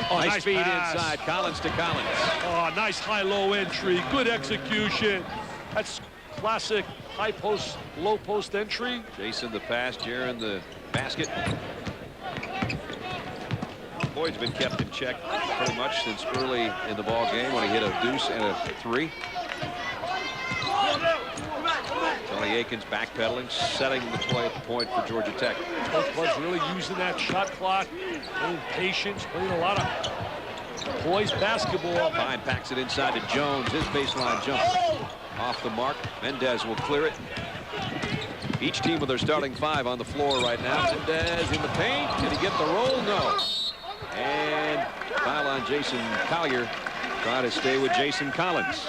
Nice feed inside, Collins to Collins. Oh, nice high-low entry, good execution. That's classic high post, low post entry. Jason the pass, Jaron the basket. Boyd's been kept in check pretty much since early in the ball game when he hit a deuce and a 3. Tony Akins backpedaling, setting the play at the point for Georgia Tech. Both clubs really using that shot clock, playing patience, playing a lot of poised basketball. Fine packs it inside to Jones. His baseline jump off the mark. Mendez will clear it. Each team with their starting 5 on the floor right now. Mendez in the paint. Did he get the roll? No. And foul on Jason Collier. Try to stay with Jason Collins.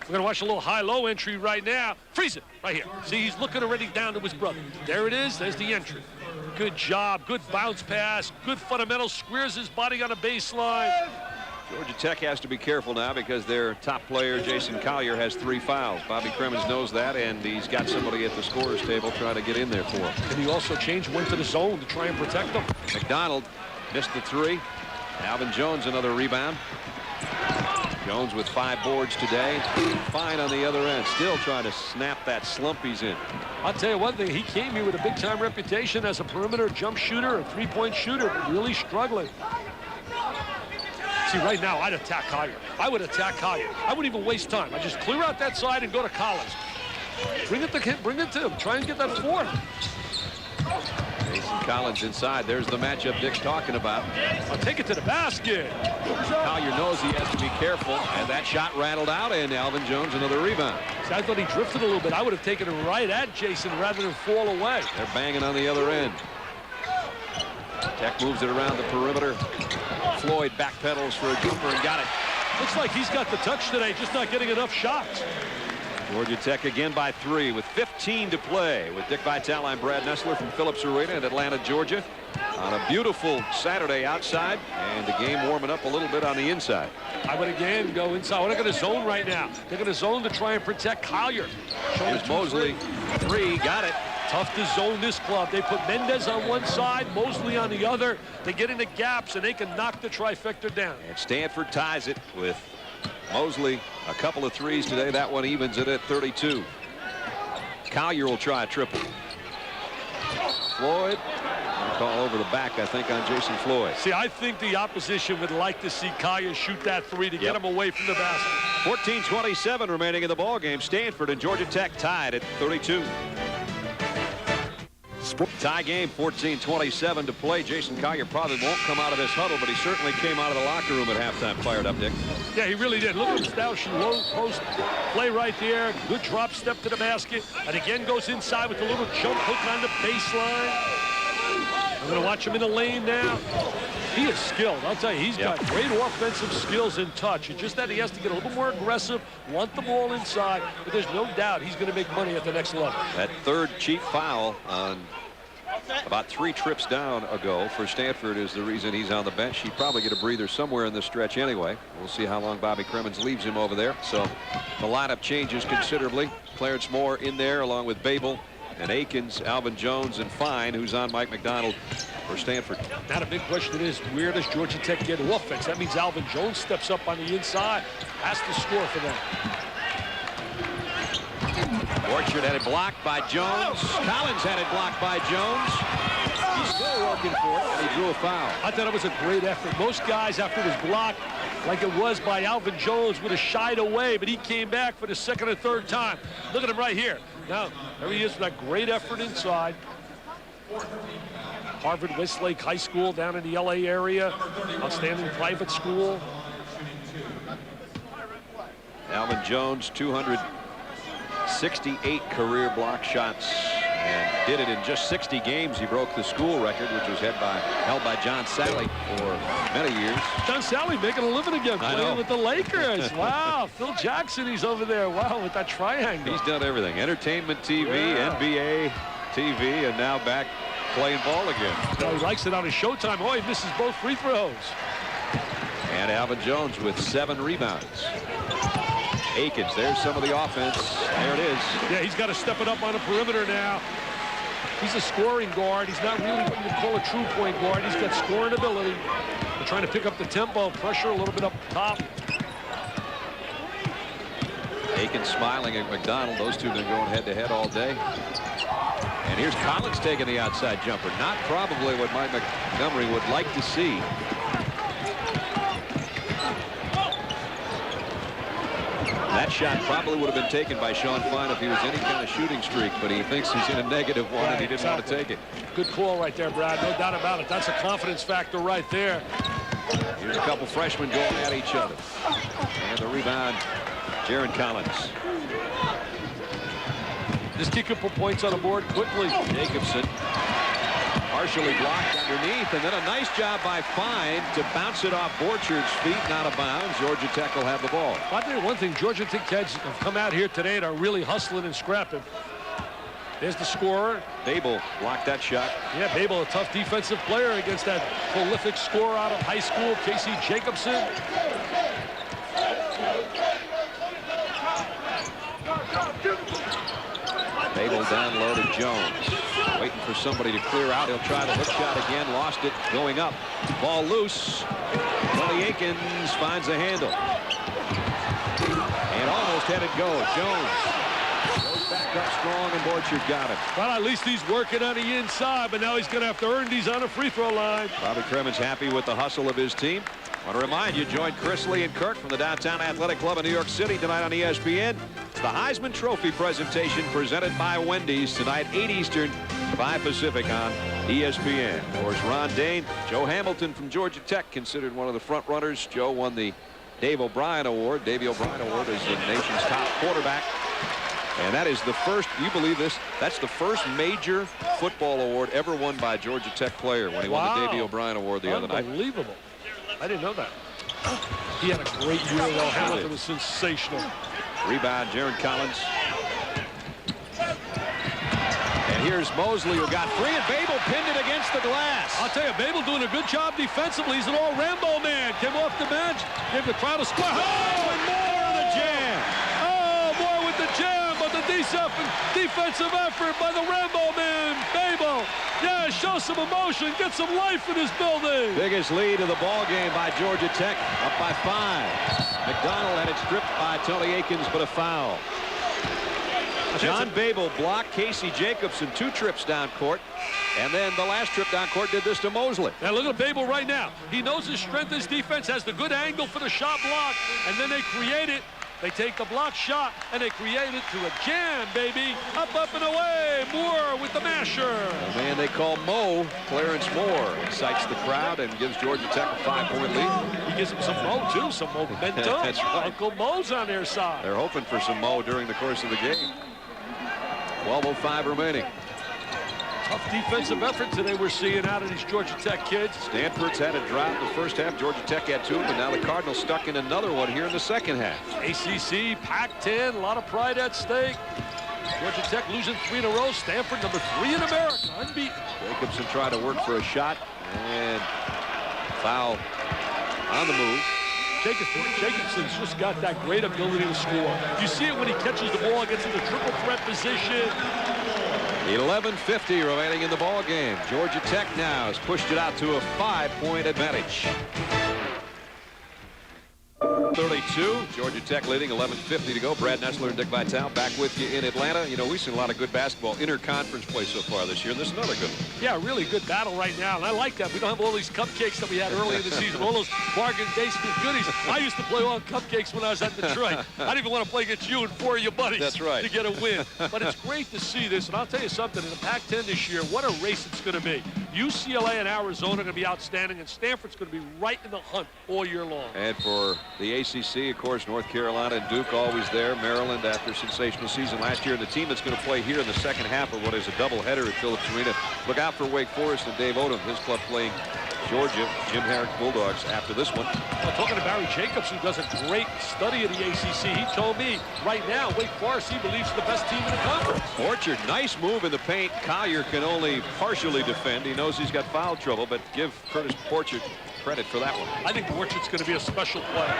We're going to watch a little high-low entry right now. Freeze it right here. See, he's looking already down to his brother. There it is. There's the entry. Good job. Good bounce pass. Good fundamentals. Squares his body on a baseline. Georgia Tech has to be careful now because their top player, Jason Collier, has 3 fouls. Bobby Cremins knows that, and he's got somebody at the scorer's table trying to get in there for him. And he also went to the zone to try and protect them. McDonald missed the 3. Alvin Jones, another rebound. Jones with 5 boards today. Fine on the other end. Still trying to snap that slump he's in. I'll tell you one thing. He came here with a big-time reputation as a perimeter jump shooter, a three-point shooter, but really struggling. See, right now, I'd attack Collier. I would attack Collier. I wouldn't even waste time. I just clear out that side and go to Collins. Bring it to him. Try and get that 4th. Jason Collins inside. There's the matchup Dick's talking about. I'll take it to the basket. Collier knows he has to be careful, and that shot rattled out, and Alvin Jones another rebound. See, I thought he drifted a little bit. I would have taken it right at Jason rather than fall away. They're banging on the other end. Tech moves it around the perimeter. Floyd backpedals for a jumper and got it. Looks like he's got the touch today, just not getting enough shots. Georgia Tech again by 3 with 15 to play. With Dick Vitale, I'm Brad Nessler from Phillips Arena in Atlanta, Georgia. On a beautiful Saturday outside, and the game warming up a little bit on the inside. I would again go inside. We're not going to zone right now. They're going to zone to try and protect Collier. Here's Mosley. 3, got it. Tough to zone this club. They put Mendez on one side, Mosley on the other. They get into gaps, and they can knock the trifecta down. And Stanford ties it with Mosley. A couple of 3s today. That one evens it at 32. Collier will try a triple. Floyd. Call over the back, I think, on Jason Floyd. See, I think the opposition would like to see Collier shoot that 3 to get him away from the basket. 14:27 remaining in the ball game. Stanford and Georgia Tech tied at 32. Tie game, 14:27 to play. Jason Collier probably won't come out of this huddle, but he certainly came out of the locker room at halftime fired up, Dick. Yeah, he really did. Look at his low post play right there. Good drop step to the basket. And again goes inside with a little jump hook on the baseline. I'm going to watch him in the lane now. He is skilled. I'll tell you, he's got great offensive skills and touch. It's just that he has to get a little more aggressive, want the ball inside, but there's no doubt he's going to make money at the next level. That 3rd cheap foul on about 3 trips down ago for Stanford is the reason he's on the bench. He'd probably get a breather somewhere in this stretch anyway. We'll see how long Bobby Cremins leaves him over there. So the lineup changes considerably. Clarence Moore in there along with Babel and Akins, Alvin Jones, and Fine, who's on Mike McDonald for Stanford. Now the big question is, where does Georgia Tech get offense? That means Alvin Jones steps up on the inside, has to score for them. Orchard had it blocked by Jones. Collins had it blocked by Jones. He's still working for it, and he drew a foul. I thought it was a great effort. Most guys, after it was blocked, like it was by Alvin Jones, would have shied away, but he came back for the second or third time. Look at him right here. Now, there he is with that great effort inside. Harvard Westlake High School down in the LA area. Outstanding private school. Alvin Jones, 268 career block shots, and did it in just 60 games. He broke the school record, which was held by John Sally for many years. John Sally making a living again, playing with the Lakers. Wow, Phil Jackson, he's over there. Wow, with that triangle. He's done everything. Entertainment TV, NBA TV, and now back playing ball again. Well, he likes it on his showtime. Oh, he misses both free throws. And Alvin Jones with 7 rebounds. Akins, there's some of the offense. There it is. Yeah, he's got to step it up on the perimeter now. He's a scoring guard. He's not really what you call a true point guard. He's got scoring ability. They're trying to pick up the tempo, pressure a little bit up top. Akins smiling at McDonald. Those two have been going head-to-head all day. And here's Collins taking the outside jumper. Not probably what Mike Montgomery would like to see. That shot probably would have been taken by Sean Fine if he was any kind of shooting streak, but he thinks he's in a negative one, and he didn't want to take it. Good call right there, Brad. No doubt about it. That's a confidence factor right there. Here's a couple freshmen going at each other. And the rebound, Jaron Collins. This kid could put points on the board quickly. Jacobson partially blocked underneath, and then a nice job by Fine to bounce it off Borchard's feet, not out of bounds. Georgia Tech will have the ball. I'll tell you one thing, Georgia Tech kids have come out here today and are really hustling and scrapping. There's the scorer. Babel blocked that shot. Yeah, Babel, a tough defensive player against that prolific scorer out of high school, Casey Jacobson. Babel down low to Jones. Waiting for somebody to clear out. He'll try the hook shot again. Lost it going up. Ball loose. Tony Akins finds a handle. And almost had it go. Jones goes back up strong, and Borchard got it. Well, at least he's working on the inside, but now he's going to have to earn these on a free throw line. Bobby Cremins happy with the hustle of his team. I want to remind you, join Chris Lee and Kirk from the Downtown Athletic Club in New York City tonight on ESPN. It's the Heisman Trophy presentation presented by Wendy's tonight, 8 Eastern, 5 Pacific on ESPN. Of course, Ron Dane, Joe Hamilton from Georgia Tech, considered one of the front runners. Joe won the Dave O'Brien Award. Davey O'Brien Award is the nation's top quarterback. And that is the first, you believe this, that's the first major football award ever won by a Georgia Tech player when he won the Davey O'Brien Award the other night. Unbelievable. I didn't know that. He had a great year, though. Hamilton was sensational. Rebound, Jaron Collins. And here's Mosley, who got free, and Babel pinned it against the glass. I'll tell you, Babel doing a good job defensively. He's an all-Rambo man. Came off the bench, gave the crowd a square. Oh, and more of the jam. Oh, more with the jam, but the defensive effort by the Rambo man, Babel. Yeah, show some emotion, get some life in this building. Biggest lead of the ball game by Georgia Tech, up by 5. McDonald had it stripped by Tony Akins, but a foul. John Babel blocked Casey Jacobson 2 trips down court, and then the last trip down court did this to Mosley. Now look at Babel right now. He knows his strength, his defense, has the good angle for the shot block, and then they create it. They take the block shot, and they create it to a jam, baby. Up, up, and away. Moore with the masher. The man they call Mo, Clarence Moore, excites the crowd and gives Georgia Tech a 5-point lead. He gives them some Mo, too, some momentum. That's right. Uncle Mo's on their side. They're hoping for some Mo during the course of the game. 12:05 remaining. Tough defensive effort today we're seeing out of these Georgia Tech kids. Stanford's had a drought in the first half. Georgia Tech had 2, but now the Cardinals stuck in another one here in the second half. ACC, Pac-10, a lot of pride at stake. Georgia Tech losing 3 in a row. Stanford number 3 in America, unbeaten. Jacobson tried to work for a shot, and foul on the move. Jacobson's just got that great ability to score. You see it when he catches the ball, gets into triple threat position. 11:50 remaining in the ball game. Georgia Tech now has pushed it out to a 5-point advantage. 32. Georgia Tech leading, 11:50 to go. Brad Nessler and Dick Vitale back with you in Atlanta. You know, we've seen a lot of good basketball interconference play so far this year, and this is another good one. Yeah, really good battle right now, and I like that. We don't have all these cupcakes that we had early in the season, all those bargain basement goodies. I used to play on cupcakes when I was at Detroit. I didn't even want to play against you and 4 of your buddies. That's right. To get a win. But it's great to see this, and I'll tell you something, in the Pac-10 this year, what a race it's going to be. UCLA and Arizona are going to be outstanding, and Stanford's going to be right in the hunt all year long. And for the ACC, of course, North Carolina and Duke always there. Maryland after a sensational season last year. And the team that's going to play here in the second half of what is a doubleheader at Phillips Arena. Look out for Wake Forest and Dave Odom, his club playing Georgia, Jim Herrick Bulldogs after this one. Well, talking to Barry Jacobs, who does a great study of the ACC, he told me right now Wake Forest, he believes, is the best team in the conference. Orchard, nice move in the paint. Collier can only partially defend. He knows he's got foul trouble, but give Curtis Orchard credit for that one. I think Borchard's going to be a special player.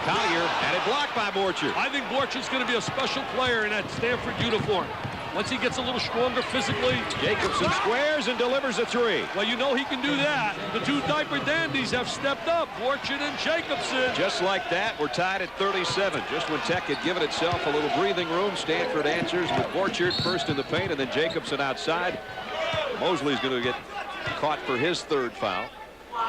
Collier had it blocked by Borchard. I think Borchard's going to be a special player in that Stanford uniform. Once he gets a little stronger physically. Jacobson squares and delivers a three. Well, you know he can do that. The two diaper dandies have stepped up, Borchard and Jacobson. Just like that, we're tied at 37. Just when Tech had given itself a little breathing room, Stanford answers with Borchard first in the paint and then Jacobson outside. Mosley's going to get caught for his third foul.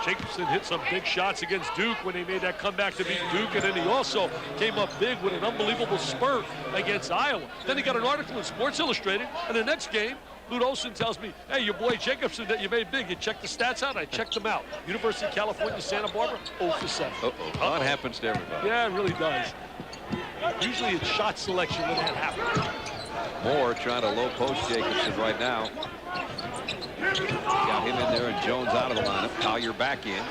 Jacobson hit some big shots against Duke when they made that comeback to beat Duke, and then he also came up big with an unbelievable spurt against Iowa. Then he got an article in Sports Illustrated, and the next game, Lute Olson tells me, hey, your boy Jacobson that you made big, you checked the stats out? I checked them out. University of California, Santa Barbara, 0 for 7. Oh, it happens to everybody. Yeah, it really does. Usually it's shot selection when that happens. Moore trying to low post Jacobson right now. Got him in there and Jones out of the lineup. Collier back in.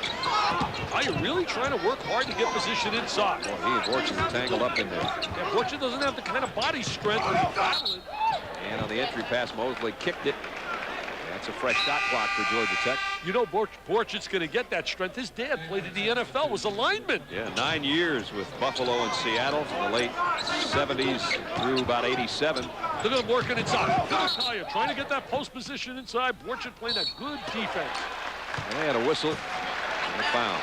Collier really trying to work hard to get position inside. Well, he and Borchard tangled up in there. Yeah, Borchard doesn't have the kind of body strength when he's battling. And on the entry pass, Mosley kicked it. That's a fresh shot clock for Georgia Tech. You know Borchard's going to get that strength. His dad played in the NFL, was a lineman. Yeah, 9 years with Buffalo and Seattle from the late 70s through about 87. Look at him working inside. Collier trying to get that post position inside. Borchard playing a good defense. And they had a whistle and a foul.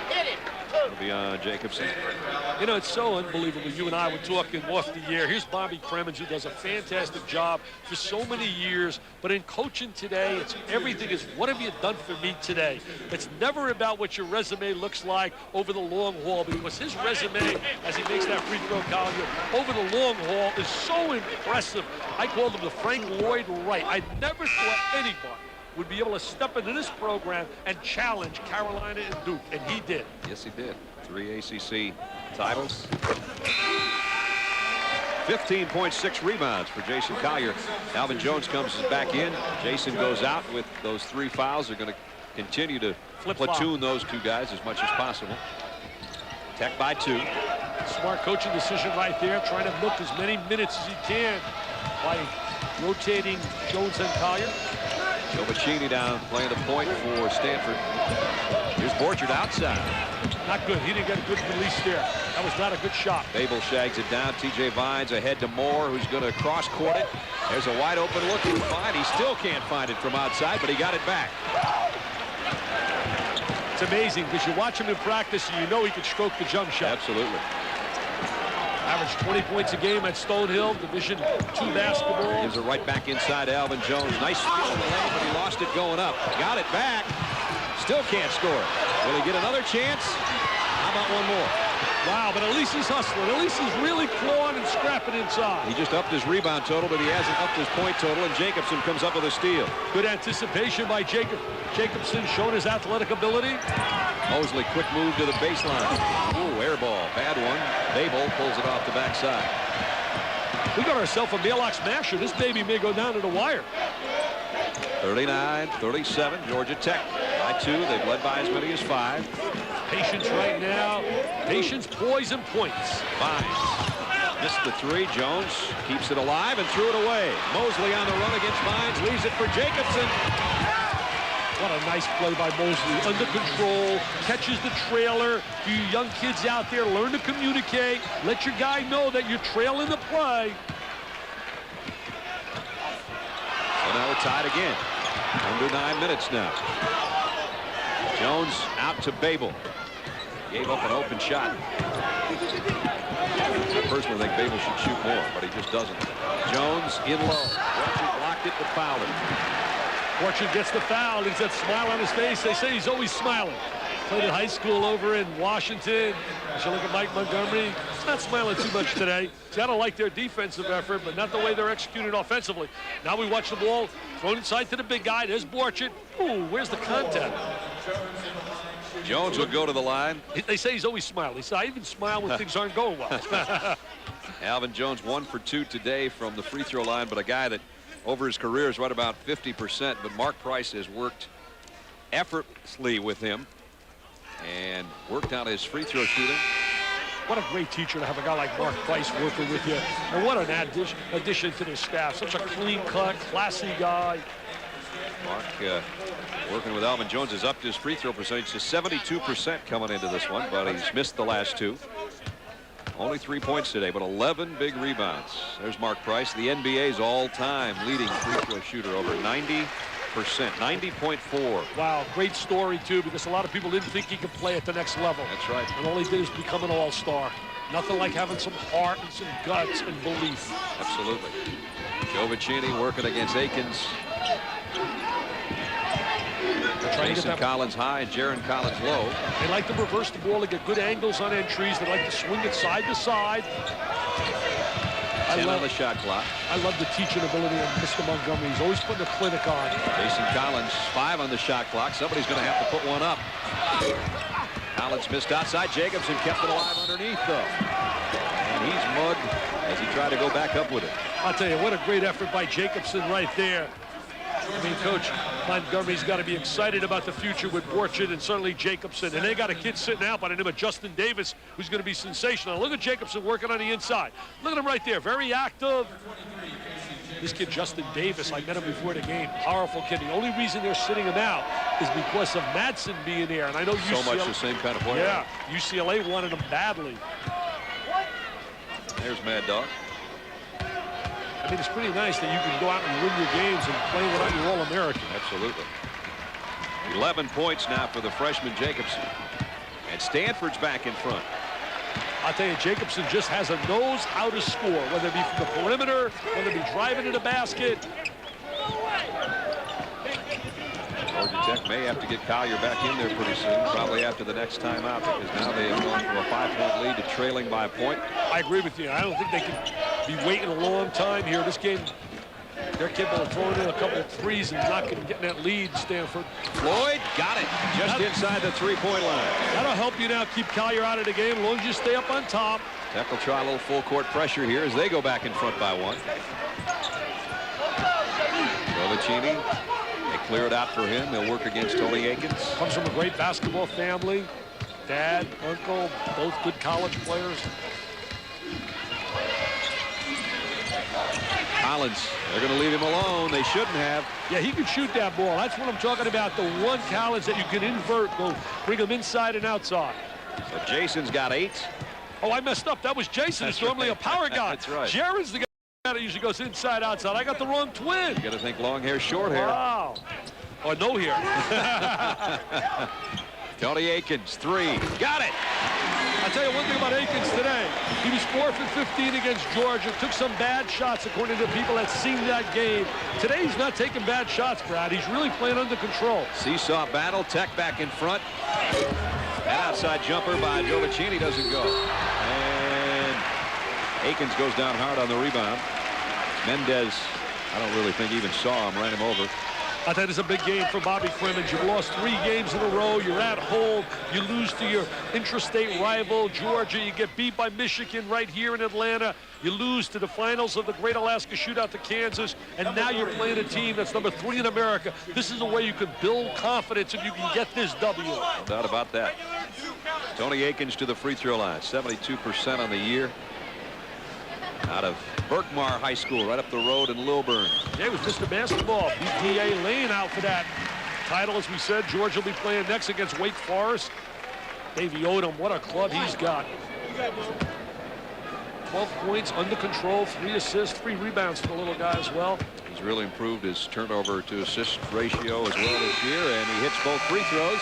23. Hit it. It'll be on Jacobson. You know, it's so unbelievable. You and I were talking off the air. Here's Bobby Cremins, who does a fantastic job for so many years. But in coaching today, it's everything is, what have you done for me today? It's never about what your resume looks like over the long haul, because his resume, as he makes that free throw, Collier, over the long haul is so impressive. I called him the Frank Lloyd Wright. I never thought anybody would be able to step into this program and challenge Carolina and Duke, and he did. Yes, he did. 3 ACC titles. 15.6 rebounds for Jason Collier. Alvin Jones comes back in. Jason goes out with those 3 fouls. They're going to continue to platoon those 2 guys as much as possible. Tech by 2. Smart coaching decision right there, trying to milk as many minutes as he can by rotating Jones and Collier. Joe Bacchini down playing the point for Stanford. Here's Borchard outside. Not good. He didn't get a good release there. That was not a good shot. Babel shags it down. TJ Vines ahead to Moore, who's going to cross court it. There's a wide open look to find. He still can't find it from outside, but he got it back. It's amazing because you watch him in practice and you know he can stroke the jump shot. Absolutely. Averaged 20 points a game at Stonehill, Division II basketball. Gives it right back inside to Alvin Jones. Nice steal in the lane, but he lost it going up. Got it back. Still can't score. Will he get another chance? How about one more? Wow, but at least he's hustling. At least he's really clawing and scrapping inside. He just upped his rebound total, but he hasn't upped his point total, and Jacobson comes up with a steal. Good anticipation by Jacobson, showing his athletic ability. Mosley, quick move to the baseline. Ooh, air ball. Bad one. Babel pulls it off the backside. We got ourselves a mailbox smasher. This baby may go down to the wire. 39-37, Georgia Tech by 2. They've led by as many as 5. Patience right now. Patience, poise, and points. Vines missed the 3. Jones keeps it alive and threw it away. Mosley on the run against Vines, leaves it for Jacobson. What a nice play by Mosley. Under control, catches the trailer. You young kids out there, learn to communicate. Let your guy know that you're trailing the play. now we're tied again. Under 9 minutes now. Jones out to Babel. Gave up an open shot. I personally think Babel should shoot more, but he just doesn't. Jones in low. Fortune blocked it, but fouled it. Fortune gets the foul. He's got a smile on his face. They say he's always smiling. Played in high school over in Washington. As you look at Mike Montgomery, he's not smiling too much today. See, I don't like their defensive effort, but not the way they're executing offensively. Now we watch the ball thrown inside to the big guy. There's Borchett. Ooh, where's the contact? Jones will go to the line. They say he's always smiling. He said, I even smile when things aren't going well. Alvin Jones 1 for 2 today from the free throw line, but a guy that over his career is right about 50%. But Mark Price has worked effortlessly with him and worked out his free throw shooting. What a great teacher to have a guy like Mark Price working with you. And what an addition to the staff. Such a clean-cut, classy guy. Mark working with Alvin Jones has upped his free throw percentage to 72% coming into this one, but he's missed the last 2. Only 3 points today, but 11 big rebounds. There's Mark Price, the NBA's all-time leading free throw shooter, over 90%, 90.4. Wow, great story, too, because a lot of people didn't think he could play at the next level. That's right. And all he did is become an all-star. Nothing like having some heart and some guts and belief. Absolutely. Jovicini working against Akins. Jason Collins high and Jaron Collins low. They like to reverse the ball. They get good angles on entries. They like to swing it side to side. 10 on the shot clock. I love the teaching ability of Mr. Montgomery. He's always putting a clinic on. Jason Collins 5 on the shot clock. Somebody's going to have to put one up. Collins missed outside. Jacobson kept it alive underneath, though. And he's mugged as he tried to go back up with it. I'll tell you, what a great effort by Jacobson right there. I mean, Coach Montgomery's got to be excited about the future with Borchett and certainly Jacobson. And they got a kid sitting out by the name of Justin Davis who's going to be sensational. Look at Jacobson working on the inside. Look at him right there, very active. This kid, Justin Davis, I met him before the game. Powerful kid. The only reason they're sitting him out is because of Madsen being there. And I know UCLA. So much the same kind of player. Yeah, UCLA wanted him badly. There's Mad Dog. I mean, it's pretty nice that you can go out and win your games and play without your All-American. Absolutely. 11 points now for the freshman Jacobson. And Stanford's back in front. I'll tell you, Jacobson just has a nose how to score, whether it be from the perimeter, whether it be driving to the basket. Georgia Tech may have to get Collier back in there pretty soon, probably after the next timeout, because now they have gone from a 5-point lead to trailing by a point. I agree with you. I don't think they can be waiting a long time here. This game, they're capable of throwing in a couple of threes and not getting that lead, Stanford. Floyd got it just inside the three-point line. That'll help you now keep Collier out of the game as long as you stay up on top. Tech will try a little full-court pressure here as they go back in front by 1. Jovicini, they clear it out for him. They'll work against Tony Akins. Comes from a great basketball family. Dad, uncle, both good college players. Collins, they're going to leave him alone. They shouldn't have. Yeah, he could shoot that ball. That's what I'm talking about. The one Collins that you can invert, go bring him inside and outside. So Jason's got 8. Oh, I messed up. That was Jason. He's normally a power guy. That's right. Jaron's the guy that usually goes inside, outside. I got the wrong twin. You got to think long hair, short hair. Wow. Or no hair. Tony Akins, 3. Got it. I'll tell you one thing about Akins today. He was 4 for 15 against Georgia. Took some bad shots, according to people that seen that game. Today, he's not taking bad shots, Brad. He's really playing under control. Seesaw battle. Tech back in front. That outside jumper by Jovicini doesn't go. And Akins goes down hard on the rebound. Mendez, I don't really think even saw him, ran him over. I think it's a big game for Bobby Crimmins. You've lost 3 games in a row. You're at home. You lose to your intrastate rival, Georgia. You get beat by Michigan right here in Atlanta. You lose to the finals of the Great Alaska Shootout to Kansas. And now you're playing a team that's number 3 in America. This is a way you can build confidence if you can get this W. No doubt about that. Tony Akins to the free throw line. 72% on the year. Out of Berkmar High School, right up the road in Lilburn. Yeah, it was Mr. Basketball. BPA Lane out for that title, as we said. Georgia will be playing next against Wake Forest. Davey Odom, what a club he's got. 12 points, under control, 3 assists, 3 rebounds for the little guy as well. He's really improved his turnover to assist ratio as well this year, and he hits both free throws.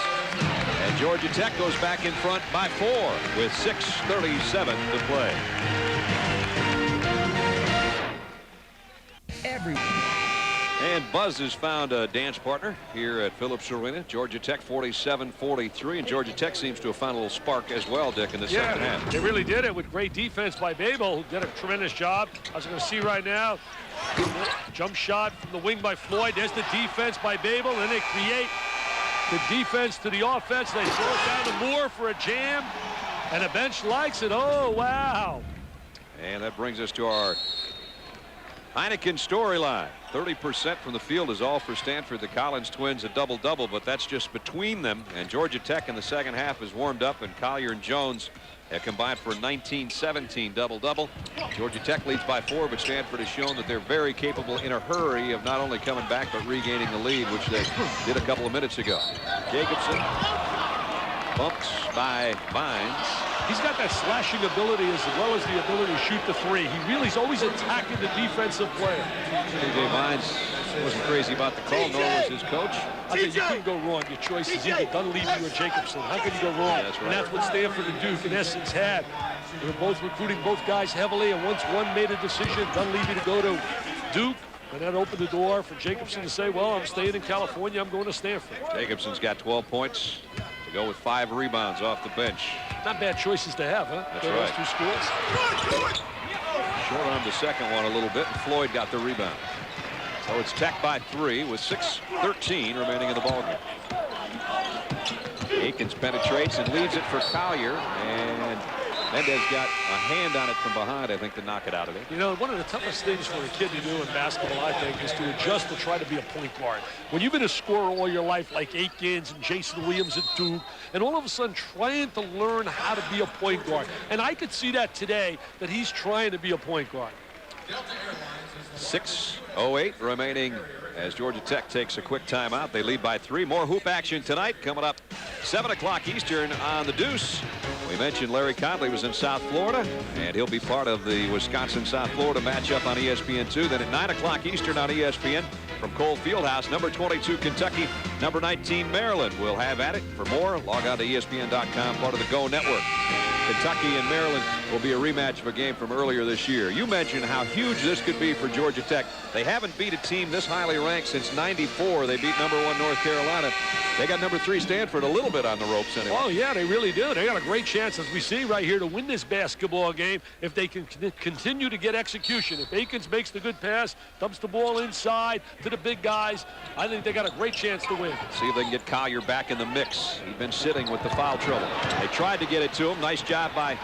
And Georgia Tech goes back in front by 4 with 6:37 to play. And Buzz has found a dance partner here at Phillips Arena. Georgia Tech 47-43, and Georgia Tech seems to have found a little spark as well, Dick, in the second half. They really did it with great defense by Babel, who did a tremendous job. As we're going to see right now, jump shot from the wing by Floyd. There's the defense by Babel, and they create the defense to the offense. They throw it down to Moore for a jam, and the bench likes it. Oh, wow. And that brings us to our Heineken storyline. 30% from the field is all for Stanford. The Collins twins a double-double, but that's just between them. And Georgia Tech in the second half is warmed up, and Collier and Jones have combined for a 19-17 double-double. Georgia Tech leads by 4, but Stanford has shown that they're very capable in a hurry of not only coming back but regaining the lead, which they did a couple of minutes ago. Jacobson bumps by Vines. He's got that slashing ability as well as the ability to shoot the 3. He really is always attacking the defensive player. T.J. Vines wasn't crazy about the call, nor was his coach. I think you couldn't go wrong. Your choice is either Dunleavy or Jacobson. How could you go wrong? That's right. And that's what Stanford and Duke, in essence, had. They were both recruiting both guys heavily, and once one made a decision, Dunleavy to go to Duke, and that opened the door for Jacobson to say, well, I'm staying in California. I'm going to Stanford. Jacobson's got 12 points to go with 5 rebounds off the bench. Not bad choices to have, huh? That's Those right. 2 schools. Short on the second one a little bit, and Floyd got the rebound. So it's Tech by 3 with 6:13 remaining in the ballgame. Akins penetrates and leaves it for Collier, and Mendez got a hand on it from behind, I think, to knock it out of there. You know, one of the toughest things for a kid to do in basketball, I think, is to adjust to try to be a point guard. When you've been a scorer all your life, like Akins and Jason Williams at Duke, and all of a sudden trying to learn how to be a point guard. And I could see that today, that he's trying to be a point guard. 6:08 remaining as Georgia Tech takes a quick timeout. They lead by 3. More hoop action tonight coming up 7 o'clock Eastern on the Deuce. We mentioned Larry Conley was in South Florida, and he'll be part of the Wisconsin-South Florida matchup on ESPN2. Then at 9 o'clock Eastern on ESPN from Cole Fieldhouse, number 22 Kentucky, number 19 Maryland. We'll have at it. For more, log on to ESPN.com, part of the Go Network. Kentucky and Maryland will be a rematch of a game from earlier this year. You mentioned how huge this could be for Georgia Tech. They haven't beat a team this highly ranked since '94. They beat number 1 North Carolina. They got number 3 Stanford a little bit on the ropes anyway. Oh, yeah, they really do. They got a great chance, as we see right here, to win this basketball game if they can continue to get execution. If Akins makes the good pass, dumps the ball inside to the big guys, I think they got a great chance to win. See if they can get Collier back in the mix. He's been sitting with the foul trouble. They tried to get it to him. Nice job by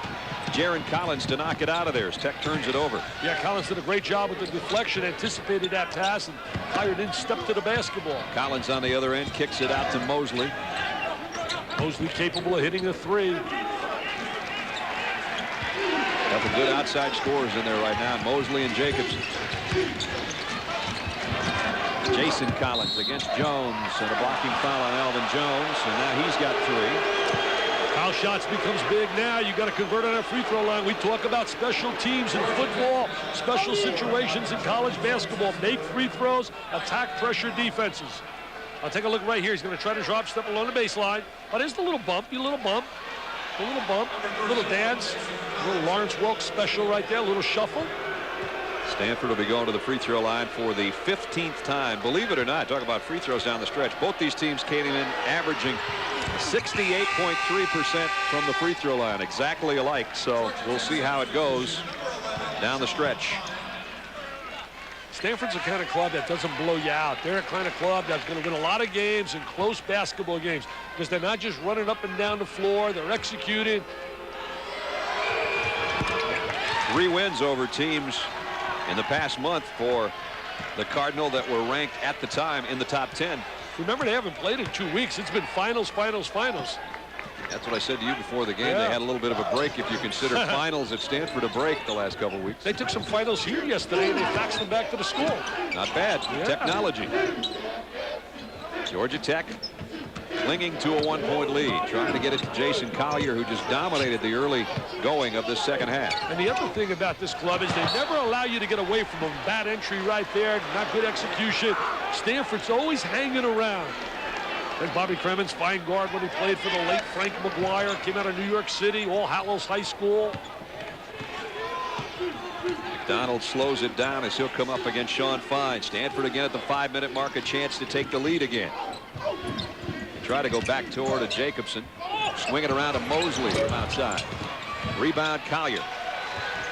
Jaron Collins to knock it out of there as Tech turns it over. Yeah, Collins did a great job with the deflection, anticipated that pass, and Collier didn't step to the basketball. Collins on the other end kicks it out to Mosley. Mosley capable of hitting a 3. Couple good outside scorers in there right now, Mosley and Jacobson. Jason Collins against Jones, and a blocking foul on Alvin Jones, and now he's got 3. Foul shots becomes big now. You got to convert on that free throw line. We talk about special teams in football, special situations in college basketball. Make free throws, attack pressure defenses. I'll take a look right here. He's going to try to drop step along the baseline. Oh, there's the little bump, a little bump, a little dance, a little Lawrence Welk special right there, a little shuffle. Stanford will be going to the free throw line for the 15th time. Believe it or not, talk about free throws down the stretch. Both these teams came in averaging 68.3% from the free throw line, exactly alike. So we'll see how it goes down the stretch. Stanford's the kind of club that doesn't blow you out. They're a kind of club that's going to win a lot of games and close basketball games because they're not just running up and down the floor. They're executing. 3 wins over teams in the past month for the Cardinal that were ranked at the time in the top 10. Remember, they haven't played in 2 weeks. It's been finals. That's what I said to you before the game. Yeah. They had a little bit of a break if you consider finals at Stanford a break the last couple of weeks. They took some finals here yesterday and they faxed them back to the school. Not bad. Yeah. Technology. Georgia Tech clinging to a 1-point lead, trying to get it to Jason Collier, who just dominated the early going of this second half. And the other thing about this club is they never allow you to get away from them. Bad entry right there, not good execution. Stanford's always hanging around. And Bobby Cremins, fine guard when he played for the late Frank McGuire, came out of New York City, All Hallows High School. McDonald slows it down as he'll come up against Sean Fine. Stanford again at the 5-minute mark, a chance to take the lead again. Try to go back toward Jacobson. Swing it around to Mosley from outside. Rebound Collier.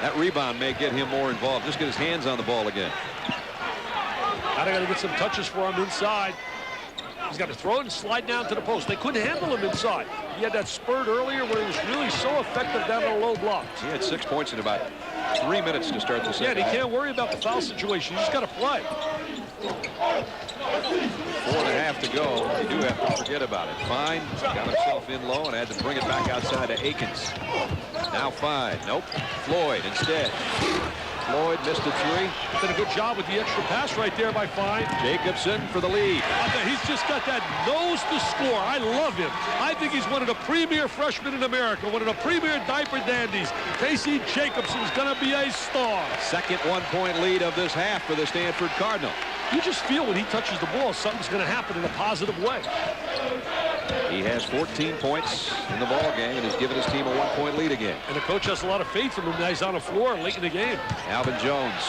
That rebound may get him more involved. Just get his hands on the ball again. Now they got to get some touches for him inside. He's got to throw it and slide down to the post. They couldn't handle him inside. He had that spurt earlier where he was really so effective down on low blocks. He had 6 points in about 3 minutes to start the second. Yeah, and he can't worry about the foul situation. He's just got to play. 4.5 to go. You do have to forget about it. Fine got himself in low and had to bring it back outside to Akins. Now Fine. Nope. Floyd instead. Floyd missed a three. Did a good job with the extra pass right there by Fine. Jacobson for the lead. He's just got that nose to score. I love him. I think he's one of the premier freshmen in America, one of the premier diaper dandies. Casey Jacobson is going to be a star. Second 1-point lead of this half for the Stanford Cardinal. You just feel when he touches the ball, something's going to happen in a positive way. He has 14 points in the ball game and has given his team a 1-point lead again. And the coach has a lot of faith in him now he's on the floor late in the game. Alvin Jones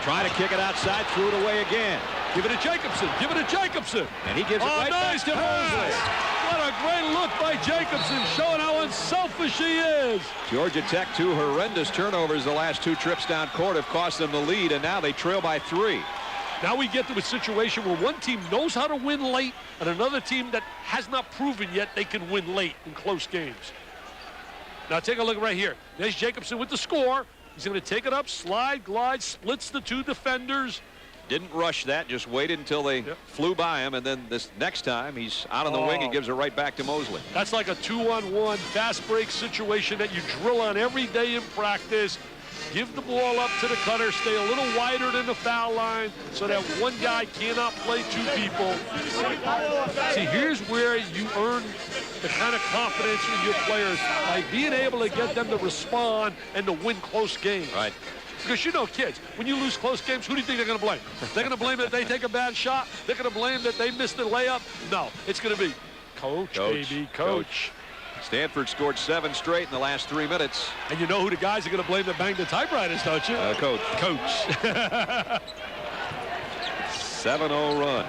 trying to kick it outside, threw it away again. Give it to Jacobson. Give it to Jacobson. And he gives it right nice back to Mosley. What a great look by Jacobson, showing how unselfish he is. Georgia Tech, 2 horrendous turnovers the last 2 trips down court have cost them the lead, and now they trail by 3. Now we get to a situation where one team knows how to win late and another team that has not proven yet they can win late in close games. Now take a look right here. There's Jacobson with the score. He's going to take it up, slide, glide, splits the 2 defenders. Didn't rush that, just waited until they flew by him, and then this next time he's out on the wing and gives it right back to Mosley. That's like a 2-on-1 fast break situation that you drill on every day in practice. Give the ball up to the cutter, stay a little wider than the foul line so that one guy cannot play 2 people. See, here's where you earn the kind of confidence in your players by being able to get them to respond and to win close games. Right. Because you know, kids, when you lose close games, who do you think they're going to blame? They're going to blame that they take a bad shot? They're going to blame that they missed the layup? No, it's going to be coach, baby, coach. Stanford scored 7 straight in the last 3 minutes. And you know who the guys are going to blame that banged the typewriters, don't you? Coach. Coach. 7-0 run.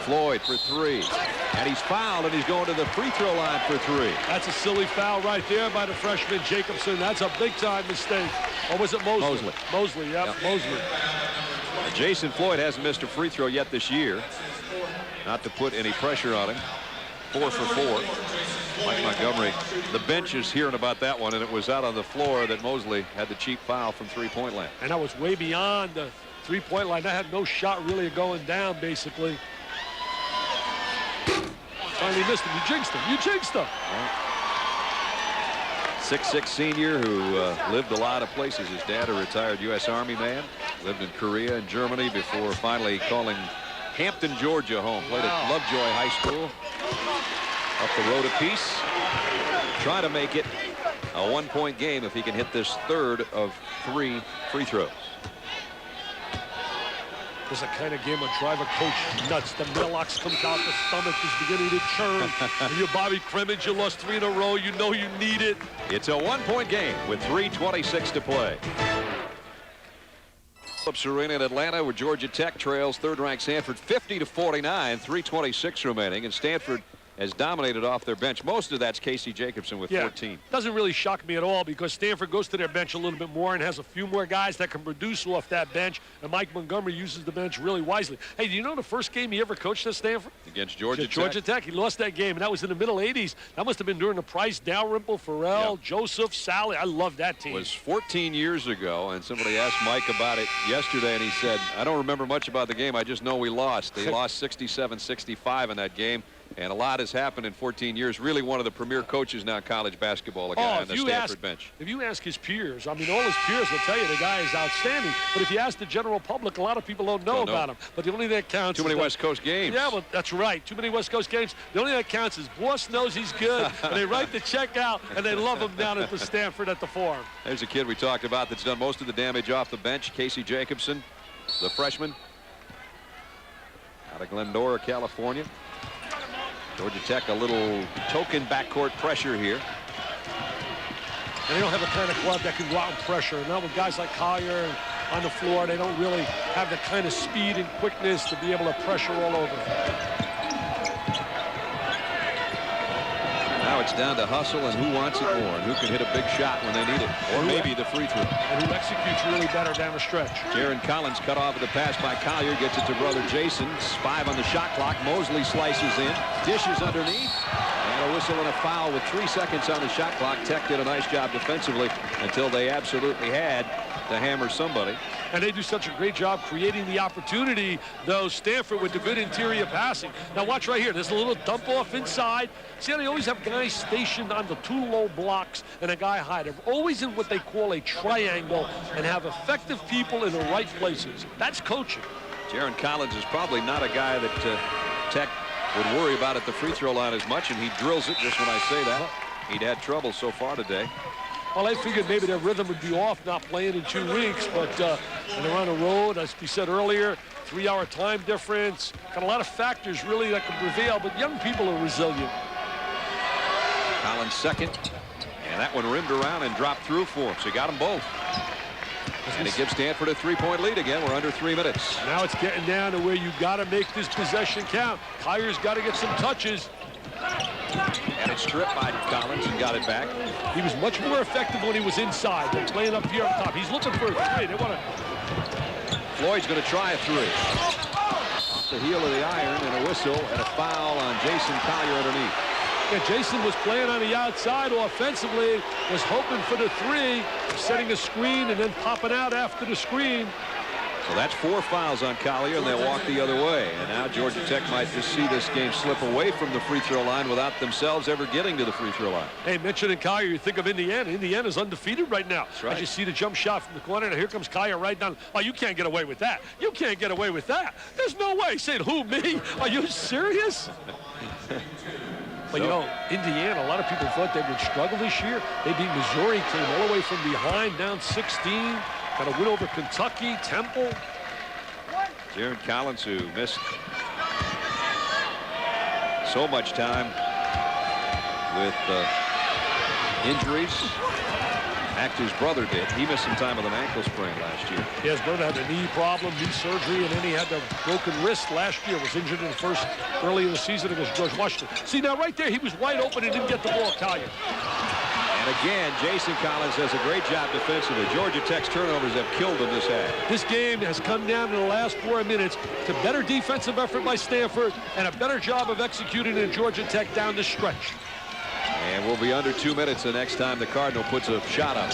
Floyd for 3. And he's fouled, and he's going to the free throw line for 3. That's a silly foul right there by the freshman Jacobson. That's a big-time mistake. Or was it Mosley? Mosley. Mosley, yep. Mosley. Jason Floyd hasn't missed a free throw yet this year. Not to put any pressure on him. 4 for 4. Mike Montgomery, the bench is hearing about that one, and it was out on the floor that Mosley had the cheap foul from 3-point land. And that was way beyond the 3-point line. That had no shot really going down, basically. Finally missed him. You jinxed him. You jinxed him. 6'6" senior who lived a lot of places. His dad, a retired U.S. Army man, lived in Korea and Germany before finally calling Hampton, Georgia home. Played at Lovejoy High School. Up the road a piece. Try to make it a 1-point game if he can hit this 3rd of 3 free throws. This is a kind of game of drive a coach nuts. The mailbox comes out, the stomach is beginning to churn. And you're Bobby Cremins, you lost 3 in a row. You know you need it. It's a 1-point game with 3:26 to play. Phillips Arena in Atlanta, where Georgia Tech trails 3rd-ranked Stanford 50-49, 3:26 remaining, and Stanford has dominated off their bench. Most of that's Casey Jacobson with 14. Doesn't really shock me at all because Stanford goes to their bench a little bit more and has a few more guys that can produce off that bench, and Mike Montgomery uses the bench really wisely. Hey, do you know the first game he ever coached at Stanford? Against Georgia Tech. He lost that game, and that was in the middle 80s. That must have been during the Price, Dalrymple, Farrell, Joseph, Sally. I love that team. It was 14 years ago, and somebody asked Mike about it yesterday, and he said, I don't remember much about the game. I just know we lost. They lost 67-65 in that game. And a lot has happened in 14 years. Really one of the premier coaches now in college basketball, a guy on the Stanford bench. If you ask his peers, I mean, all his peers will tell you the guy is outstanding. But if you ask the general public, a lot of people don't know about him. But the only thing that counts Too many West Coast games. Yeah, well, that's right. Too many West Coast games. The only thing that counts is boss knows he's good, and they write the check out, and they love him down at the Stanford at the Forum. There's a kid we talked about that's done most of the damage off the bench, Casey Jacobson, the freshman out of Glendora, California. Georgia Tech, a little token backcourt pressure here. And they don't have the kind of club that can go out and pressure. And now with guys like Collier on the floor, they don't really have the kind of speed and quickness to be able to pressure all over. Now it's down to hustle and who wants it more and who can hit a big shot when they need it, or maybe the free throw. And who executes really better down the stretch. Jaron Collins cut off of the pass by Collier, gets it to brother Jason. 5 on the shot clock. Mosley slices in, dishes underneath, and a whistle and a foul with 3 seconds on the shot clock. Tech did a nice job defensively until they absolutely had to hammer somebody. And they do such a great job creating the opportunity, though, Stanford with the good interior passing. Now watch right here. There's a little dump off inside. See how they always have guys stationed on the 2 low blocks and a guy high. They're always in what they call a triangle and have effective people in the right places. That's coaching. Jaron Collins is probably not a guy that Tech would worry about at the free throw line as much, and he drills it just when I say that. He'd had trouble so far today. Well, I figured maybe their rhythm would be off not playing in 2 weeks, but and they're on the road, as we said earlier, 3-hour time difference. Got a lot of factors really that can prevail, but young people are resilient. Collins second, and that one rimmed around and dropped through for him, so he got them both. And it gives Stanford a 3-point lead again. We're under 3 minutes. Now it's getting down to where you got to make this possession count. Collier's got to get some touches. And it's stripped by Collins and got it back. He was much more effective when he was inside than playing up here up top. He's looking for a 3. They want to. Floyd's going to try a 3. Off the heel of the iron, and a whistle and a foul on Jason Collier underneath. Yeah, Jason was playing on the outside offensively, was hoping for the 3, setting a screen and then popping out after the screen. So that's 4 fouls on Collier, and they'll walk the other way. And now Georgia Tech might just see this game slip away from the free throw line without themselves ever getting to the free throw line. Hey, mentioning Collier, you think of Indiana. Indiana's undefeated right now. That's right. I just see the jump shot from the corner, and here comes Collier right down. Oh, you can't get away with that. You can't get away with that. There's no way. Saying, who, me? Are you serious? But, you know, Indiana, a lot of people thought they would struggle this year. They beat Missouri, came all the way from behind, down 16. Got a win over Kentucky, Temple. Jaron Collins, who missed so much time with injuries. His brother did. He missed some time with an ankle sprain last year. Yeah, his brother had a knee problem, knee surgery, and then he had the broken wrist last year. Was injured in the first early in the season against George Washington. See, now right there, he was wide open and didn't get the ball, Collier. And again, Jason Collins does a great job defensively. Georgia Tech's turnovers have killed them this half. This game has come down in the last 4 minutes to better defensive effort by Stanford and a better job of executing in Georgia Tech down the stretch. And we'll be under 2 minutes the next time the Cardinal puts a shot up.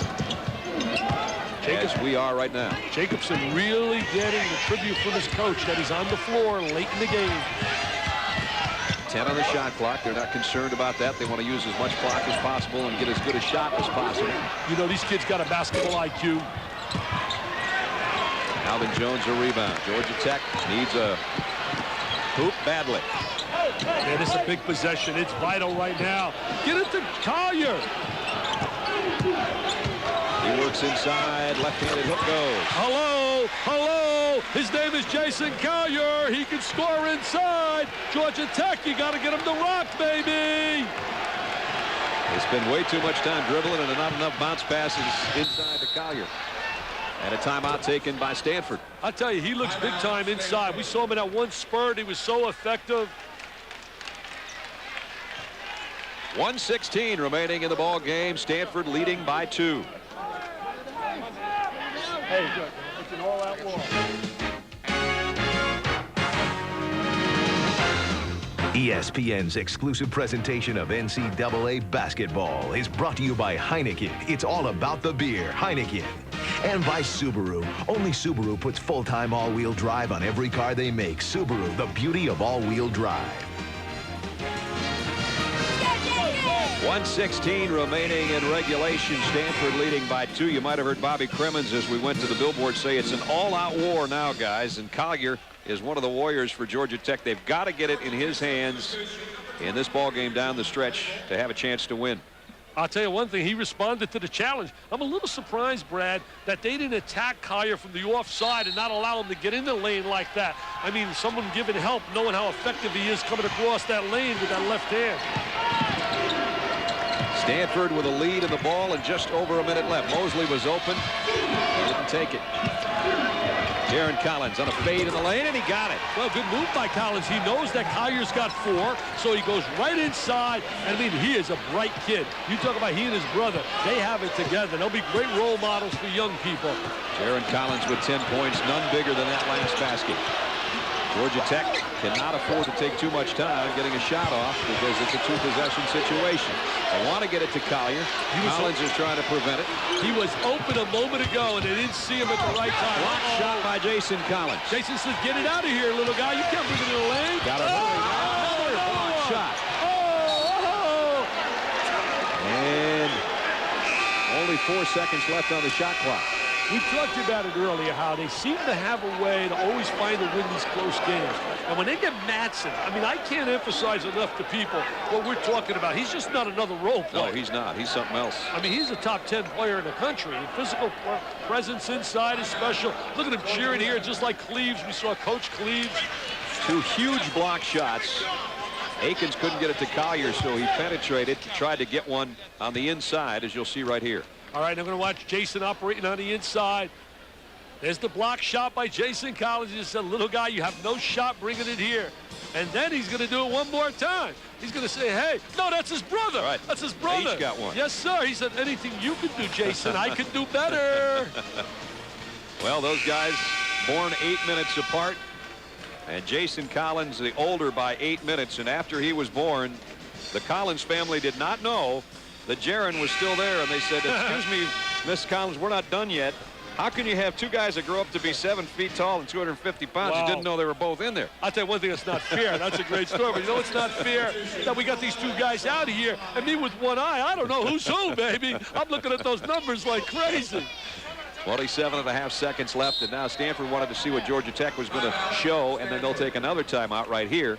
As we are right now. Jacobson really getting the tribute from his coach that he's on the floor late in the game. 10 on the shot clock. They're not concerned about that. They want to use as much clock as possible and get as good a shot as possible. You know, these kids got a basketball IQ. Alvin Jones a rebound. Georgia Tech needs a hoop badly. Yeah, this is a big possession. It's vital right now. Get it to Collier. He works inside. Left-handed hook goes. Hello, hello. His name is Jason Collier. He can score inside. Georgia Tech, you got to get him to rock, baby. They spend way too much time dribbling and not enough bounce passes inside to Collier. And a timeout taken by Stanford. I tell you, he looks big time inside. We saw him in that one spurt. He was so effective. 1:16 remaining in the ball game. Stanford leading by 2. Hey, good. It's an all-out war. ESPN's exclusive presentation of NCAA basketball is brought to you by Heineken. It's all about the beer, Heineken. And by Subaru. Only Subaru puts full-time all-wheel drive on every car they make. Subaru, the beauty of all-wheel drive. 1:16 remaining in regulation. Stanford leading by 2. You might have heard Bobby Crimmins as we went to the billboard say it's an all-out war now, guys. And Collier is one of the warriors for Georgia Tech. They've got to get it in his hands in this ball game down the stretch to have a chance to win. I'll tell you one thing, he responded to the challenge. I'm a little surprised, Brad, that they didn't attack Collier from the offside and not allow him to get in the lane like that. I mean, someone giving help, knowing how effective he is coming across that lane with that left hand. Stanford with a lead in the ball and just over a minute left. Mosley was open. He didn't take it. Jaron Collins on a fade in the lane, and he got it. Well, good move by Collins. He knows that Collier's got 4, so he goes right inside. And I mean, he is a bright kid. You talk about he and his brother. They have it together. They'll be great role models for young people. Jaron Collins with 10 points, none bigger than that last basket. Georgia Tech cannot afford to take too much time getting a shot off because it's a 2-possession situation. They want to get it to Collier. Collins is trying to prevent it. He was open a moment ago, and they didn't see him at the right time. Block shot by Jason Collins. Jason says, get it out of here, little guy. You can't bring it in the lane. Got it. Another block shot. And only 4 seconds left on the shot clock. We talked about it earlier, how they seem to have a way to always find to win these close games. And when they get Madsen, I mean, I can't emphasize enough to people what we're talking about. He's just not another role player. No, he's not. He's something else. I mean, he's a top 10 player in the country. Physical presence inside is special. Look at him cheering here, just like Cleaves. We saw Coach Cleaves. 2 huge block shots. Akins couldn't get it to Collier, so he penetrated, tried to get one on the inside, as you'll see right here. All right, I'm going to watch Jason operating on the inside. There's the block shot by Jason Collins. He just said, little guy, you have no shot bringing it here. And then he's going to do it one more time. He's going to say, hey, no, that's his brother. Right. That's his brother. He's got one. Yes, sir. He said, anything you can do, Jason, I can do better. Well, those guys born 8 minutes apart. And Jason Collins, the older by 8 minutes. And after he was born, the Collins family did not know that Jaron was still there, and they said, excuse me, Miss Collins, we're not done yet. How can you have 2 guys that grow up to be 7 feet tall and 250 pounds? Wow. You didn't know they were both in there. I'll tell you one thing that's not fair. That's a great story. But you know it's not fair? That we got these 2 guys out of here, and me with one eye. I don't know who's who, baby. I'm looking at those numbers like crazy. 27.5 seconds left, and now Stanford wanted to see what Georgia Tech was going to show, and then they'll take another timeout right here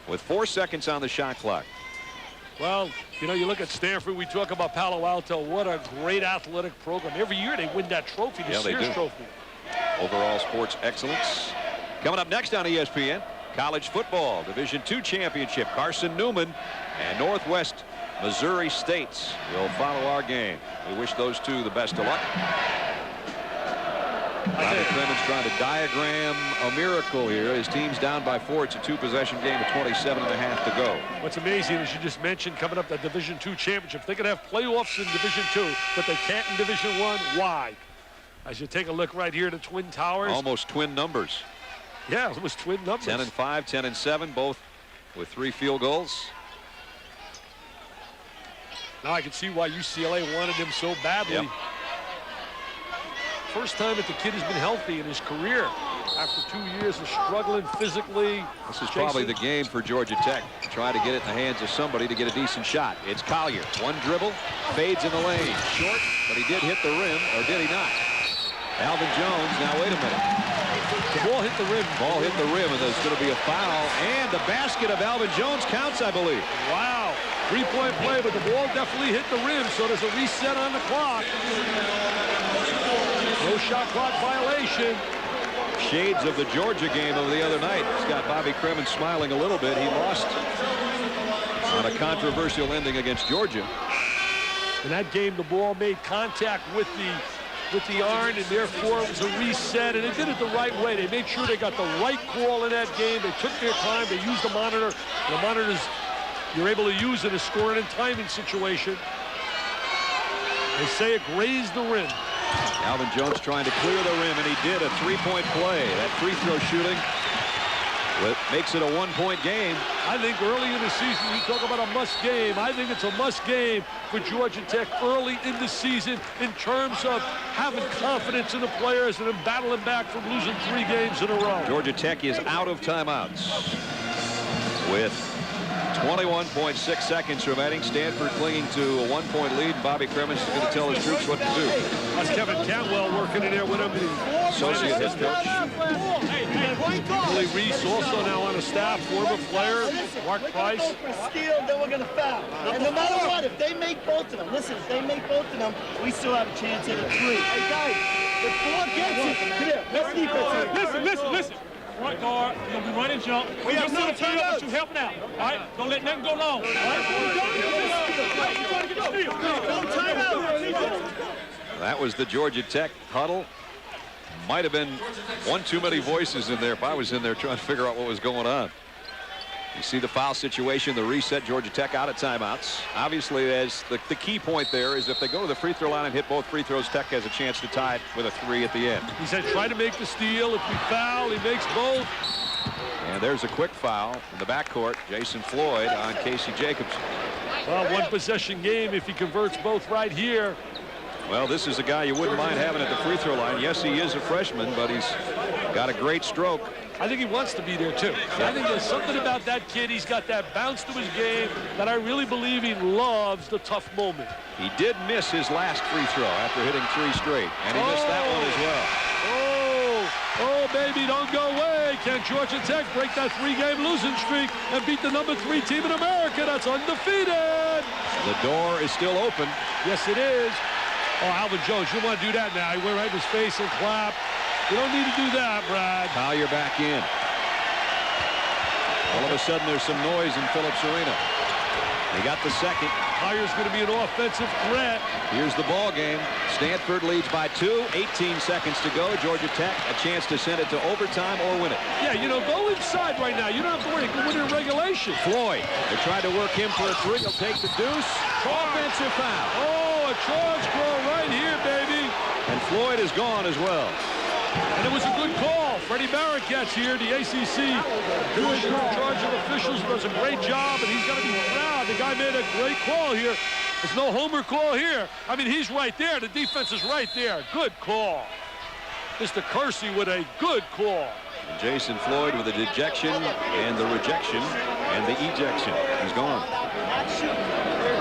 with 4 seconds on the shot clock. Well, you know, you look at Stanford, we talk about Palo Alto. What a great athletic program. Every year they win that trophy, the Sears Trophy. Overall sports excellence. Coming up next on ESPN, college football, Division II championship. Carson Newman and Northwest Missouri State will follow our game. We wish those 2 the best of luck. Bobby Crimmins trying to diagram a miracle here. His team's down by 4. It's a 2-possession game with 27.5 to go. What's amazing, as you just mentioned, coming up that Division II championship, they could have playoffs in Division II, but they can't in Division I. Why? As you take a look right here at the Twin Towers. Almost twin numbers. Yeah, it was twin numbers. 10-5, 10-7, both with 3 field goals. Now I can see why UCLA wanted him so badly. Yep. First time that the kid has been healthy in his career after 2 years of struggling physically. This is probably the game for Georgia Tech. Try to get it in the hands of somebody to get a decent shot. It's Collier. 1 dribble, fades in the lane. Short, but he did hit the rim, or did he not? Alvin Jones, now wait a minute. The ball hit the rim. Ball hit the rim, and there's going to be a foul. And the basket of Alvin Jones counts, I believe. Wow. 3-point play, but the ball definitely hit the rim, so there's a reset on the clock. No shot clock violation. Shades of the Georgia game of the other night. It's got Bobby Crimmins smiling a little bit. He lost on a controversial ending against Georgia. In that game, the ball made contact with the iron, and therefore it was a reset, and they did it the right way. They made sure they got the right call in that game. They took their time. They used the monitor. The monitors you're able to use in a scoring and timing situation. They say it grazed the rim. Alvin Jones trying to clear the rim, and he did. A 3-point play. That free throw shooting makes it a 1-point game. I think early in the season, you talk about a must game. I think it's a must game for Georgia Tech early in the season in terms of having confidence in the players and then battling back from losing 3 games in a row. Georgia Tech is out of timeouts with 21.6 seconds remaining. Stanford clinging to a 1-point lead. Bobby Crimmins is going to tell his troops what to do. That's Kevin Cantwell working in there with him. Associate head coach. Willie Reese also now on the staff, former player. Mark Price. If we go for a steal, then we're going to foul. And no matter what, if they make both of them, listen, if they make both of them, we still have a chance at a 3. Hey, guys, if 4 gets it, come here, let's defense. Listen. Front guard, you're going to be running jump. We have no time out. You helping out. All right? Don't let nothing go long. All right? Don't time out. That was the Georgia Tech huddle. Might have been one too many voices in there if I was in there trying to figure out what was going on. You see the foul situation, the reset, Georgia Tech out of timeouts. Obviously, as the key point there is if they go to the free throw line and hit both free throws, Tech has a chance to tie it with a 3 at the end. He said try to make the steal. If we foul, he makes both. And there's a quick foul in the backcourt. Jason Floyd on Casey Jacobson. Well, 1-possession game if he converts both right here. Well, this is a guy you wouldn't mind having at the free throw line. Yes, he is a freshman, but he's got a great stroke. I think he wants to be there, too. I think there's something about that kid. He's got that bounce to his game that I really believe he loves the tough moment. He did miss his last free throw after hitting 3 straight, and he missed that one as well. Oh, baby, don't go away. Can Georgia Tech break that 3-game losing streak and beat the number 3 team in America that's undefeated? The door is still open. Yes, it is. Oh, Alvin Jones, you want to do that now. He went right in his face and clapped. You don't need to do that, Brad. Collier back in. All of a sudden, there's some noise in Phillips Arena. They got the second. Collier's going to be an offensive threat. Here's the ball game. Stanford leads by 2. 18 seconds to go. Georgia Tech a chance to send it to overtime or win it. Yeah, you know, go inside right now. You don't have to worry. You can win in regulation. Floyd. They tried to work him for a 3. He'll take the deuce. Offensive foul. Oh, a charge call right here, baby. And Floyd is gone as well. And it was a good call. Freddie Barrett gets here. The ACC Commissioner in charge of officials does a great job, and he's going to be proud. The guy made a great call here. There's no homer call here. I mean, he's right there. The defense is right there. Good call. Mr. Kersey with a good call. And Jason Floyd with the dejection and the rejection and the ejection. He's gone.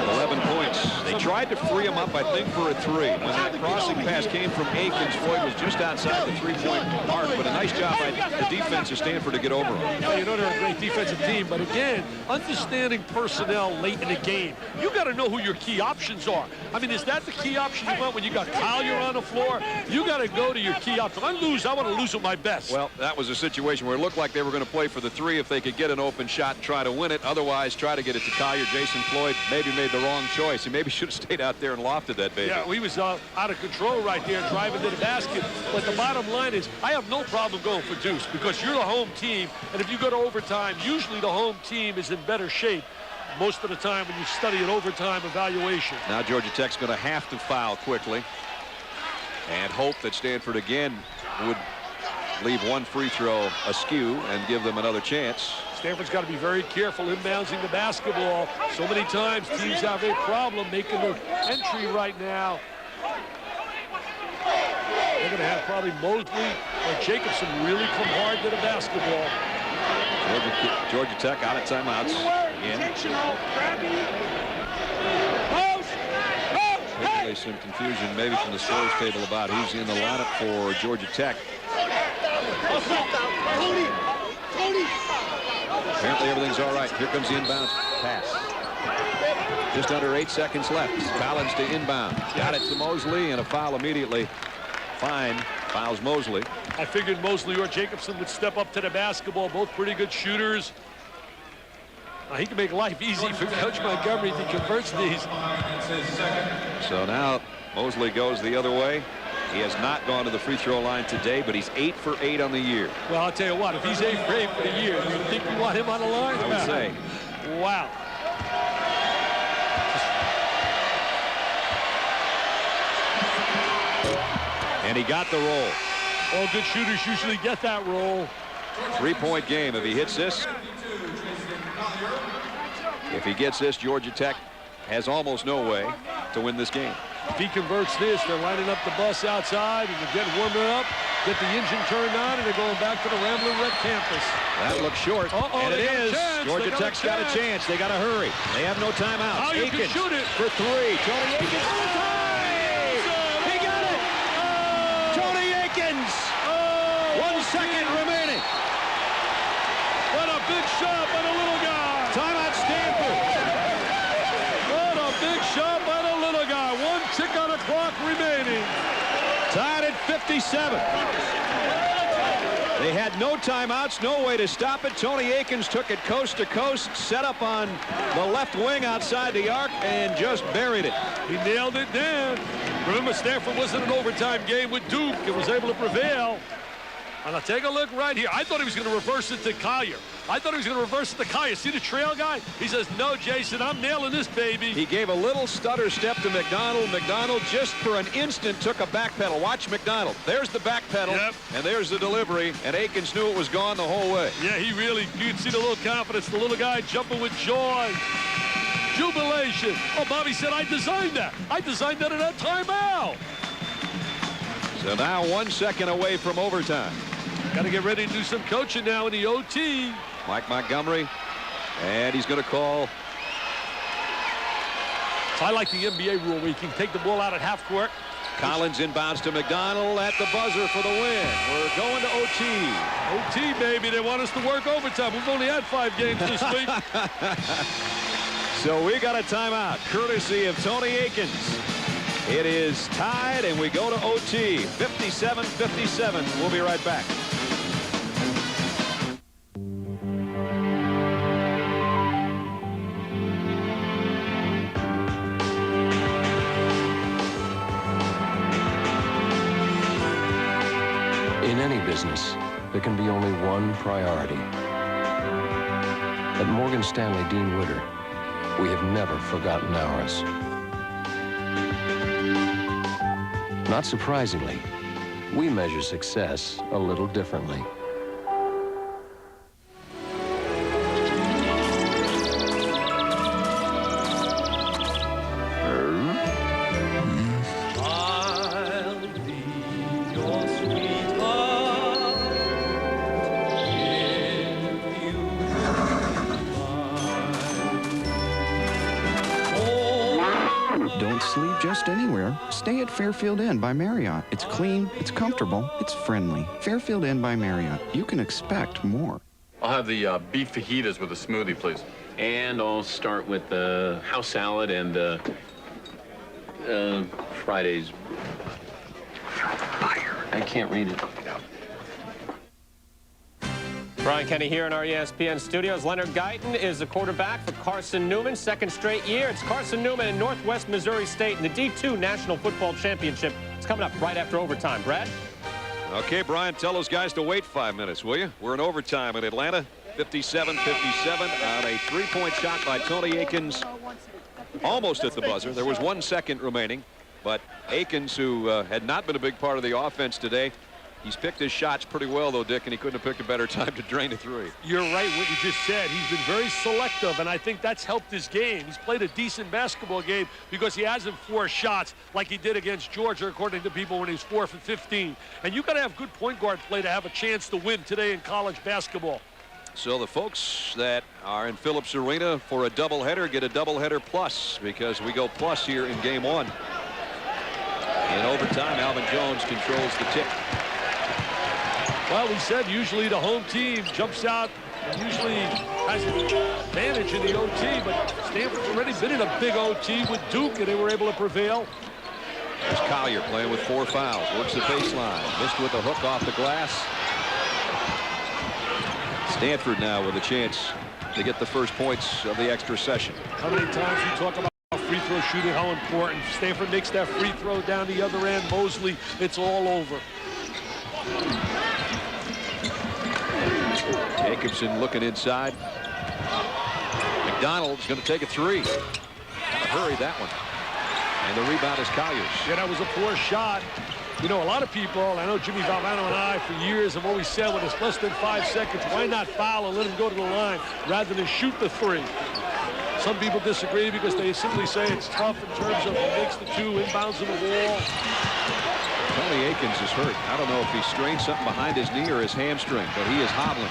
11 points. They tried to free him up, I think, for a 3. When that crossing pass came from Akins, Floyd was just outside the 3-point mark, but a nice job by the defense of Stanford to get over him. Yeah, you know, they're a great defensive team, but again, understanding personnel late in the game. You got to know who your key options are. I mean, is that the key option you want when you got Collier on the floor? You got to go to your key option. I want to lose with my best. Well, that was a situation where it looked like they were going to play for the 3 if they could get an open shot and try to win it. Otherwise, try to get it to Collier. Jason Floyd maybe made the wrong choice. He maybe should have stayed out there and lofted that baby. Yeah, he was out of control right there, driving to the basket. But the bottom line is, I have no problem going for deuce because you're the home team, and if you go to overtime, usually the home team is in better shape most of the time when you study an overtime evaluation. Now Georgia Tech's going to have to foul quickly and hope that Stanford again would leave one free throw askew and give them another chance. Stanford's got to be very careful inbounding the basketball. So many times teams have a problem making the entry right now. They're going to have probably Mosley or Jacobson really come hard to the basketball. Georgia Tech out of timeouts. Hopefully some confusion maybe from the scores table about who's in the lineup for Georgia Tech. Apparently everything's all right. Here comes the inbound pass. Just under 8 seconds left. Collins to inbound. Got it to Mosley, and a foul immediately. Fine. Fouls Mosley. I figured Mosley or Jacobson would step up to the basketball. Both pretty good shooters. He can make life easy for Coach Montgomery if he converts these. So now Mosley goes the other way. He has not gone to the free throw line today, but he's 8 for 8 on the year. Well, I'll tell you what, if he's 8 for 8 for the year, do you think you want him on the line? I would say. Wow. And he got the roll. All good shooters usually get that roll. 3-point game. If he hits this, if he gets this, Georgia Tech has almost no way to win this game. If he converts this, they're lining up the bus outside and they're getting warmed up. get the engine turned on, and they're going back to the Ramblin' Wreck campus. That looks short, and it is. Georgia Tech's got a chance. They got to hurry. They have no timeouts. You can shoot it for 3. Tony Akins for the tie. He got it. Tony Akins. 1 second remaining. What a big shot by the little guy. Timeout Stanford. What a big shot by the little guy. 1 tick on the clock remaining. Tied at 57. They had no timeouts, no way to stop it. Tony Akins took it coast to coast, set up on the left wing outside the arc, and just buried it. He nailed it down. Remember, Stanford wasn't an overtime game with Duke. It was able to prevail. And I'll take a look right here. I thought he was going to reverse it to Collier. See the trail guy? He says, no, Jason, I'm nailing this, baby. He gave a little stutter step to McDonald. McDonald just for an instant took a back pedal. Watch McDonald. There's the back pedal, and there's the delivery, and Akins knew it was gone the whole way. Yeah, you can see the little confidence, the little guy jumping with joy. Jubilation. Oh, Bobby said, I designed that. I designed that in that timeout. So now 1 second away from overtime. Got to get ready to do some coaching now in the OT. Mike Montgomery, and he's going to call. So I like the NBA rule where you can take the ball out at half court. Collins inbounds to McDonald at the buzzer for the win. We're going to OT. OT, baby. They want us to work overtime. We've only had 5 games this week. So we got a timeout, courtesy of Tony Akins. It is tied, and we go to OT. 57-57. We'll be right back. In any business, there can be only one priority. At Morgan Stanley Dean Witter, we have never forgotten ours. Not surprisingly, we measure success a little differently. Don't sleep just anywhere. Stay at Fairfield Inn by Marriott. It's clean, it's comfortable, it's friendly. Fairfield Inn by Marriott. You can expect more. I'll have the beef fajitas with a smoothie, please. And I'll start with the house salad and Friday's. I can't read it. Brian Kenny here in our ESPN studios. Leonard Guyton is the quarterback for Carson Newman, 2nd straight year. It's Carson Newman in Northwest Missouri State in the D2 National Football Championship. It's coming up right after overtime. Brad? Okay, Brian, tell those guys to wait 5 minutes, will you? We're in overtime in Atlanta. 57-57 on a 3-point shot by Tony Akins. Almost at the buzzer. There was 1 second remaining. But Akins, who had not been a big part of the offense today, he's picked his shots pretty well, though, Dick, and he couldn't have picked a better time to drain a 3. You're right what you just said. He's been very selective, and I think that's helped his game. He's played a decent basketball game because he hasn't forced shots like he did against Georgia, according to people, when he was 4 for 15. And you got to have good point guard play to have a chance to win today in college basketball. So the folks that are in Phillips Arena for a doubleheader get a doubleheader plus, because we go plus here in game 1. In overtime, Alvin Jones controls the tip. Well, we said usually the home team jumps out and usually has an advantage in the OT, but Stanford's already been in a big OT with Duke, and they were able to prevail. There's Collier playing with 4 fouls. Works the baseline. Missed with a hook off the glass. Stanford now with a chance to get the first points of the extra session. How many times we talk about free throw shooting, how important. Stanford makes that free throw down the other end. Mosley, it's all over. Jacobson looking inside. McDonald's going to take a 3. Gotta hurry that one. And the rebound is Collier's. Yeah, that was a poor shot. You know, a lot of people, I know Jimmy Valvano and I for years have always said when it's less than 5 seconds, why not foul and let him go to the line rather than shoot the 3? Some people disagree because they simply say it's tough in terms of he makes the 2, inbounds in the wall. Tony Akins is hurt. I don't know if he strained something behind his knee or his hamstring, but he is hobbling.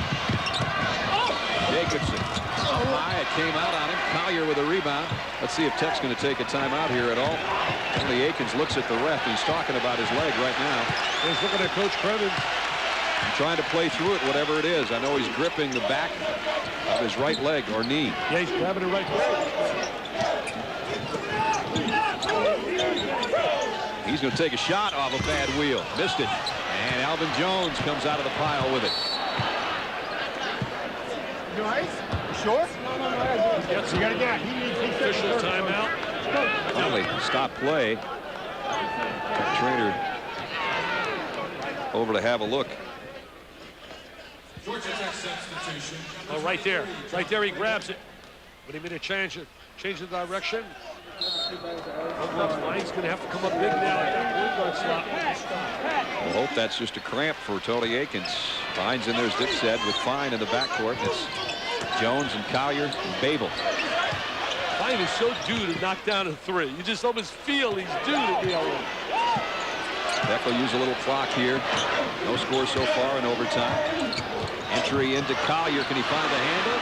Jacobson. Oh my, it came out on him. Collier with a rebound. Let's see if Tech's going to take a timeout here at all. Tony Akins looks at the ref. He's talking about his leg right now. He's looking at Coach Crimmins. I'm trying to play through it, whatever it is. I know he's gripping the back of his right leg or knee. Yeah, he's grabbing it right there. He's going to take a shot off a bad wheel. Missed it. And Alvin Jones comes out of the pile with it. You all right? You sure? No. You got to get official timeout. Finally, stop play. Trainer over to have a look. Georgia Tech substitution. Oh, right there. Right there, he grabs it. But he made a change the direction. He's going to have to come up big now at that point guard slot. We'll hope that's just a cramp for Tony Akins. Fine's in there, as Dick said, with Fine in the backcourt. It's Jones and Collier and Babel. Fine is so due to knock down a three. You just almost feel he's due to be able to. Tech will use a little clock here. No score so far in overtime. Entry into Collier. Can he find the handle?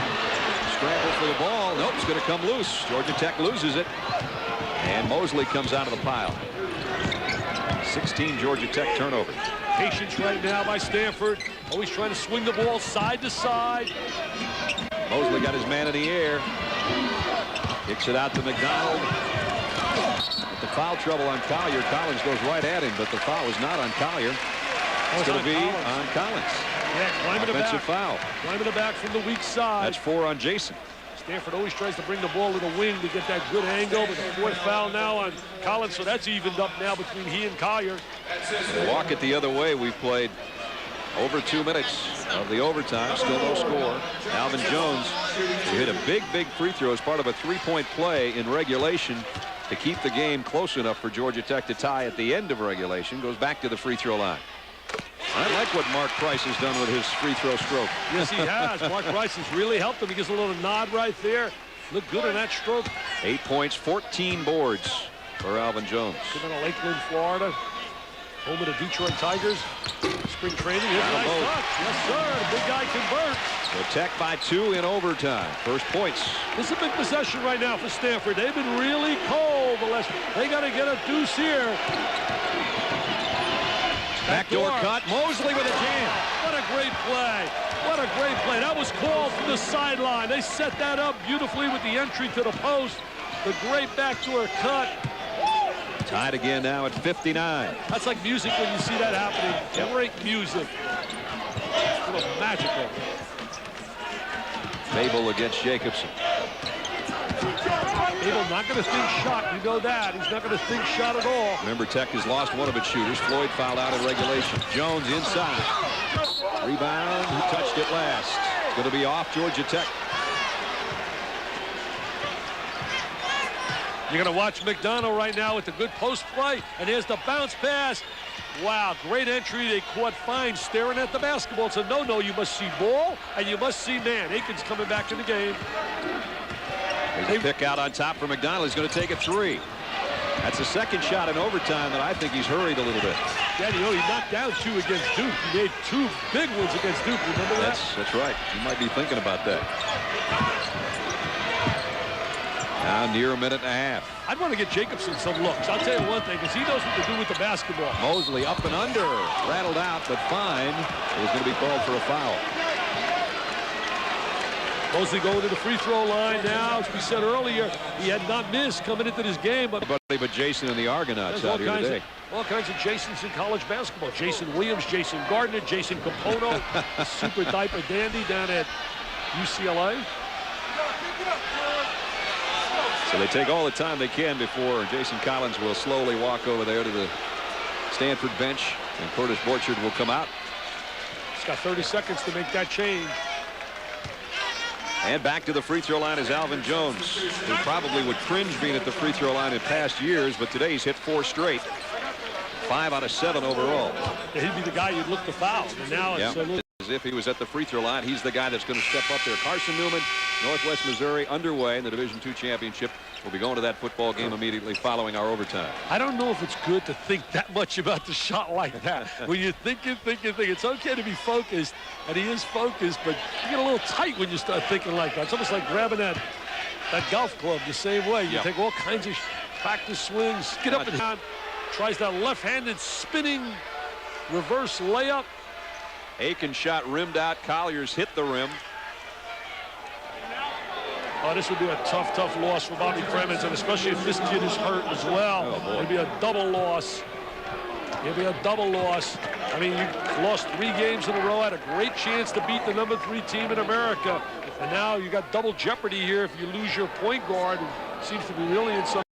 Scramble for the ball. Nope, it's going to come loose. Georgia Tech loses it. And Mosley comes out of the pile. 16 Georgia Tech turnovers. Patience right now by Stanford. Always trying to swing the ball side to side. Mosley got his man in the air. Kicks it out to McDonald. With the foul trouble on Collier. Collins goes right at him, but the foul was not on Collier. It's going to be on Collins. Yeah, climbing the back. Offensive foul. Climbing the back from the weak side. That's 4 on Jason. Stanford always tries to bring the ball to the wing to get that good angle, but the fourth foul now on Collins, so that's evened up now between he and Collier. Walk it the other way. We've played over 2 minutes of the overtime. Still no score. Alvin Jones, who hit a big free throw as part of a 3-point play in regulation to keep the game close enough for Georgia Tech to tie at the end of regulation, goes back to the free throw line. I like what Mark Price has done with his free throw stroke. Yes, he has. Mark Price has really helped him. He gets a little nod right there. Looked good in that stroke. 8 points, 14 boards for Alvin Jones. Coming out of Lakeland, Florida. Home of the Detroit Tigers. Spring training. Nice touch. Yes, sir. The big guy converts. So Tech by 2 in overtime. First points. This is a big possession right now for Stanford. They've been really cold. They got to get a deuce here. Backdoor cut. Mosley with a jam. What a great play. What a great play. That was called from the sideline. They set that up beautifully with the entry to the post. The great backdoor cut. Tied again now at 59. That's like music when you see that happening. Great music. It's a little magical. Babel against Jacobson. Babel not going to think shot. You know that. He's not going to think shot at all. Remember, Tech has lost one of its shooters. Floyd fouled out in regulation. Jones inside. Rebound. Who touched it last? It's going to be off Georgia Tech. You're going to watch McDonald right now with the good post play. And here's the bounce pass. Wow, great entry. They caught Fine staring at the basketball. It's a no-no. You must see ball, and you must see man. Akins coming back in the game. There's a pick out on top for McDonald. He's going to take a 3. That's the second shot in overtime that I think he's hurried a little bit. Yeah, you know, he knocked down 2 against Duke. He made 2 big ones against Duke. Remember that? That's right. You might be thinking about that. Now near a minute and a half. I'd want to get Jacobson some looks. I'll tell you one thing, because he knows what to do with the basketball. Mosley up and under. Rattled out, but fine. It was going to be called for a foul. Mosley going to the free throw line now. As we said earlier, he had not missed coming into this game. But Jason and the Argonauts out here today. All kinds of Jasons in college basketball. Jason Williams, Jason Gardner, Jason Capono, super diaper dandy down at UCLA. So they take all the time they can before Jason Collins will slowly walk over there to the Stanford bench, and Curtis Borchard will come out. He's got 30 seconds to make that change. And back to the free throw line is Alvin Jones, who probably would cringe being at the free throw line in past years, but today he's hit 4 straight. 5 out of 7 overall. He'd be the guy you'd look to foul. And now it's a little... As if he was at the free throw line, he's the guy that's going to step up there. Carson Newman Northwest Missouri underway in the Division II championship. We'll be going to that football game immediately following our overtime. I don't know if it's good to think that much about the shot like that. When you think. It's okay to be focused, and he is focused, but you get a little tight when you start thinking like that. It's almost like grabbing that golf club the same way. You take all kinds of practice swings, get up and down, tries that left-handed spinning reverse layup. Aiken shot rimmed out. Collier's hit the rim. Oh, this would be a tough loss for Bobby Cremins, and especially if this kid is hurt as well. Oh, boy. It'd be a double loss. It'd be a double loss. I mean, you lost 3 games in a row, had a great chance to beat the #3 team in America, and now you got double jeopardy here if you lose your point guard, who seems to be really in some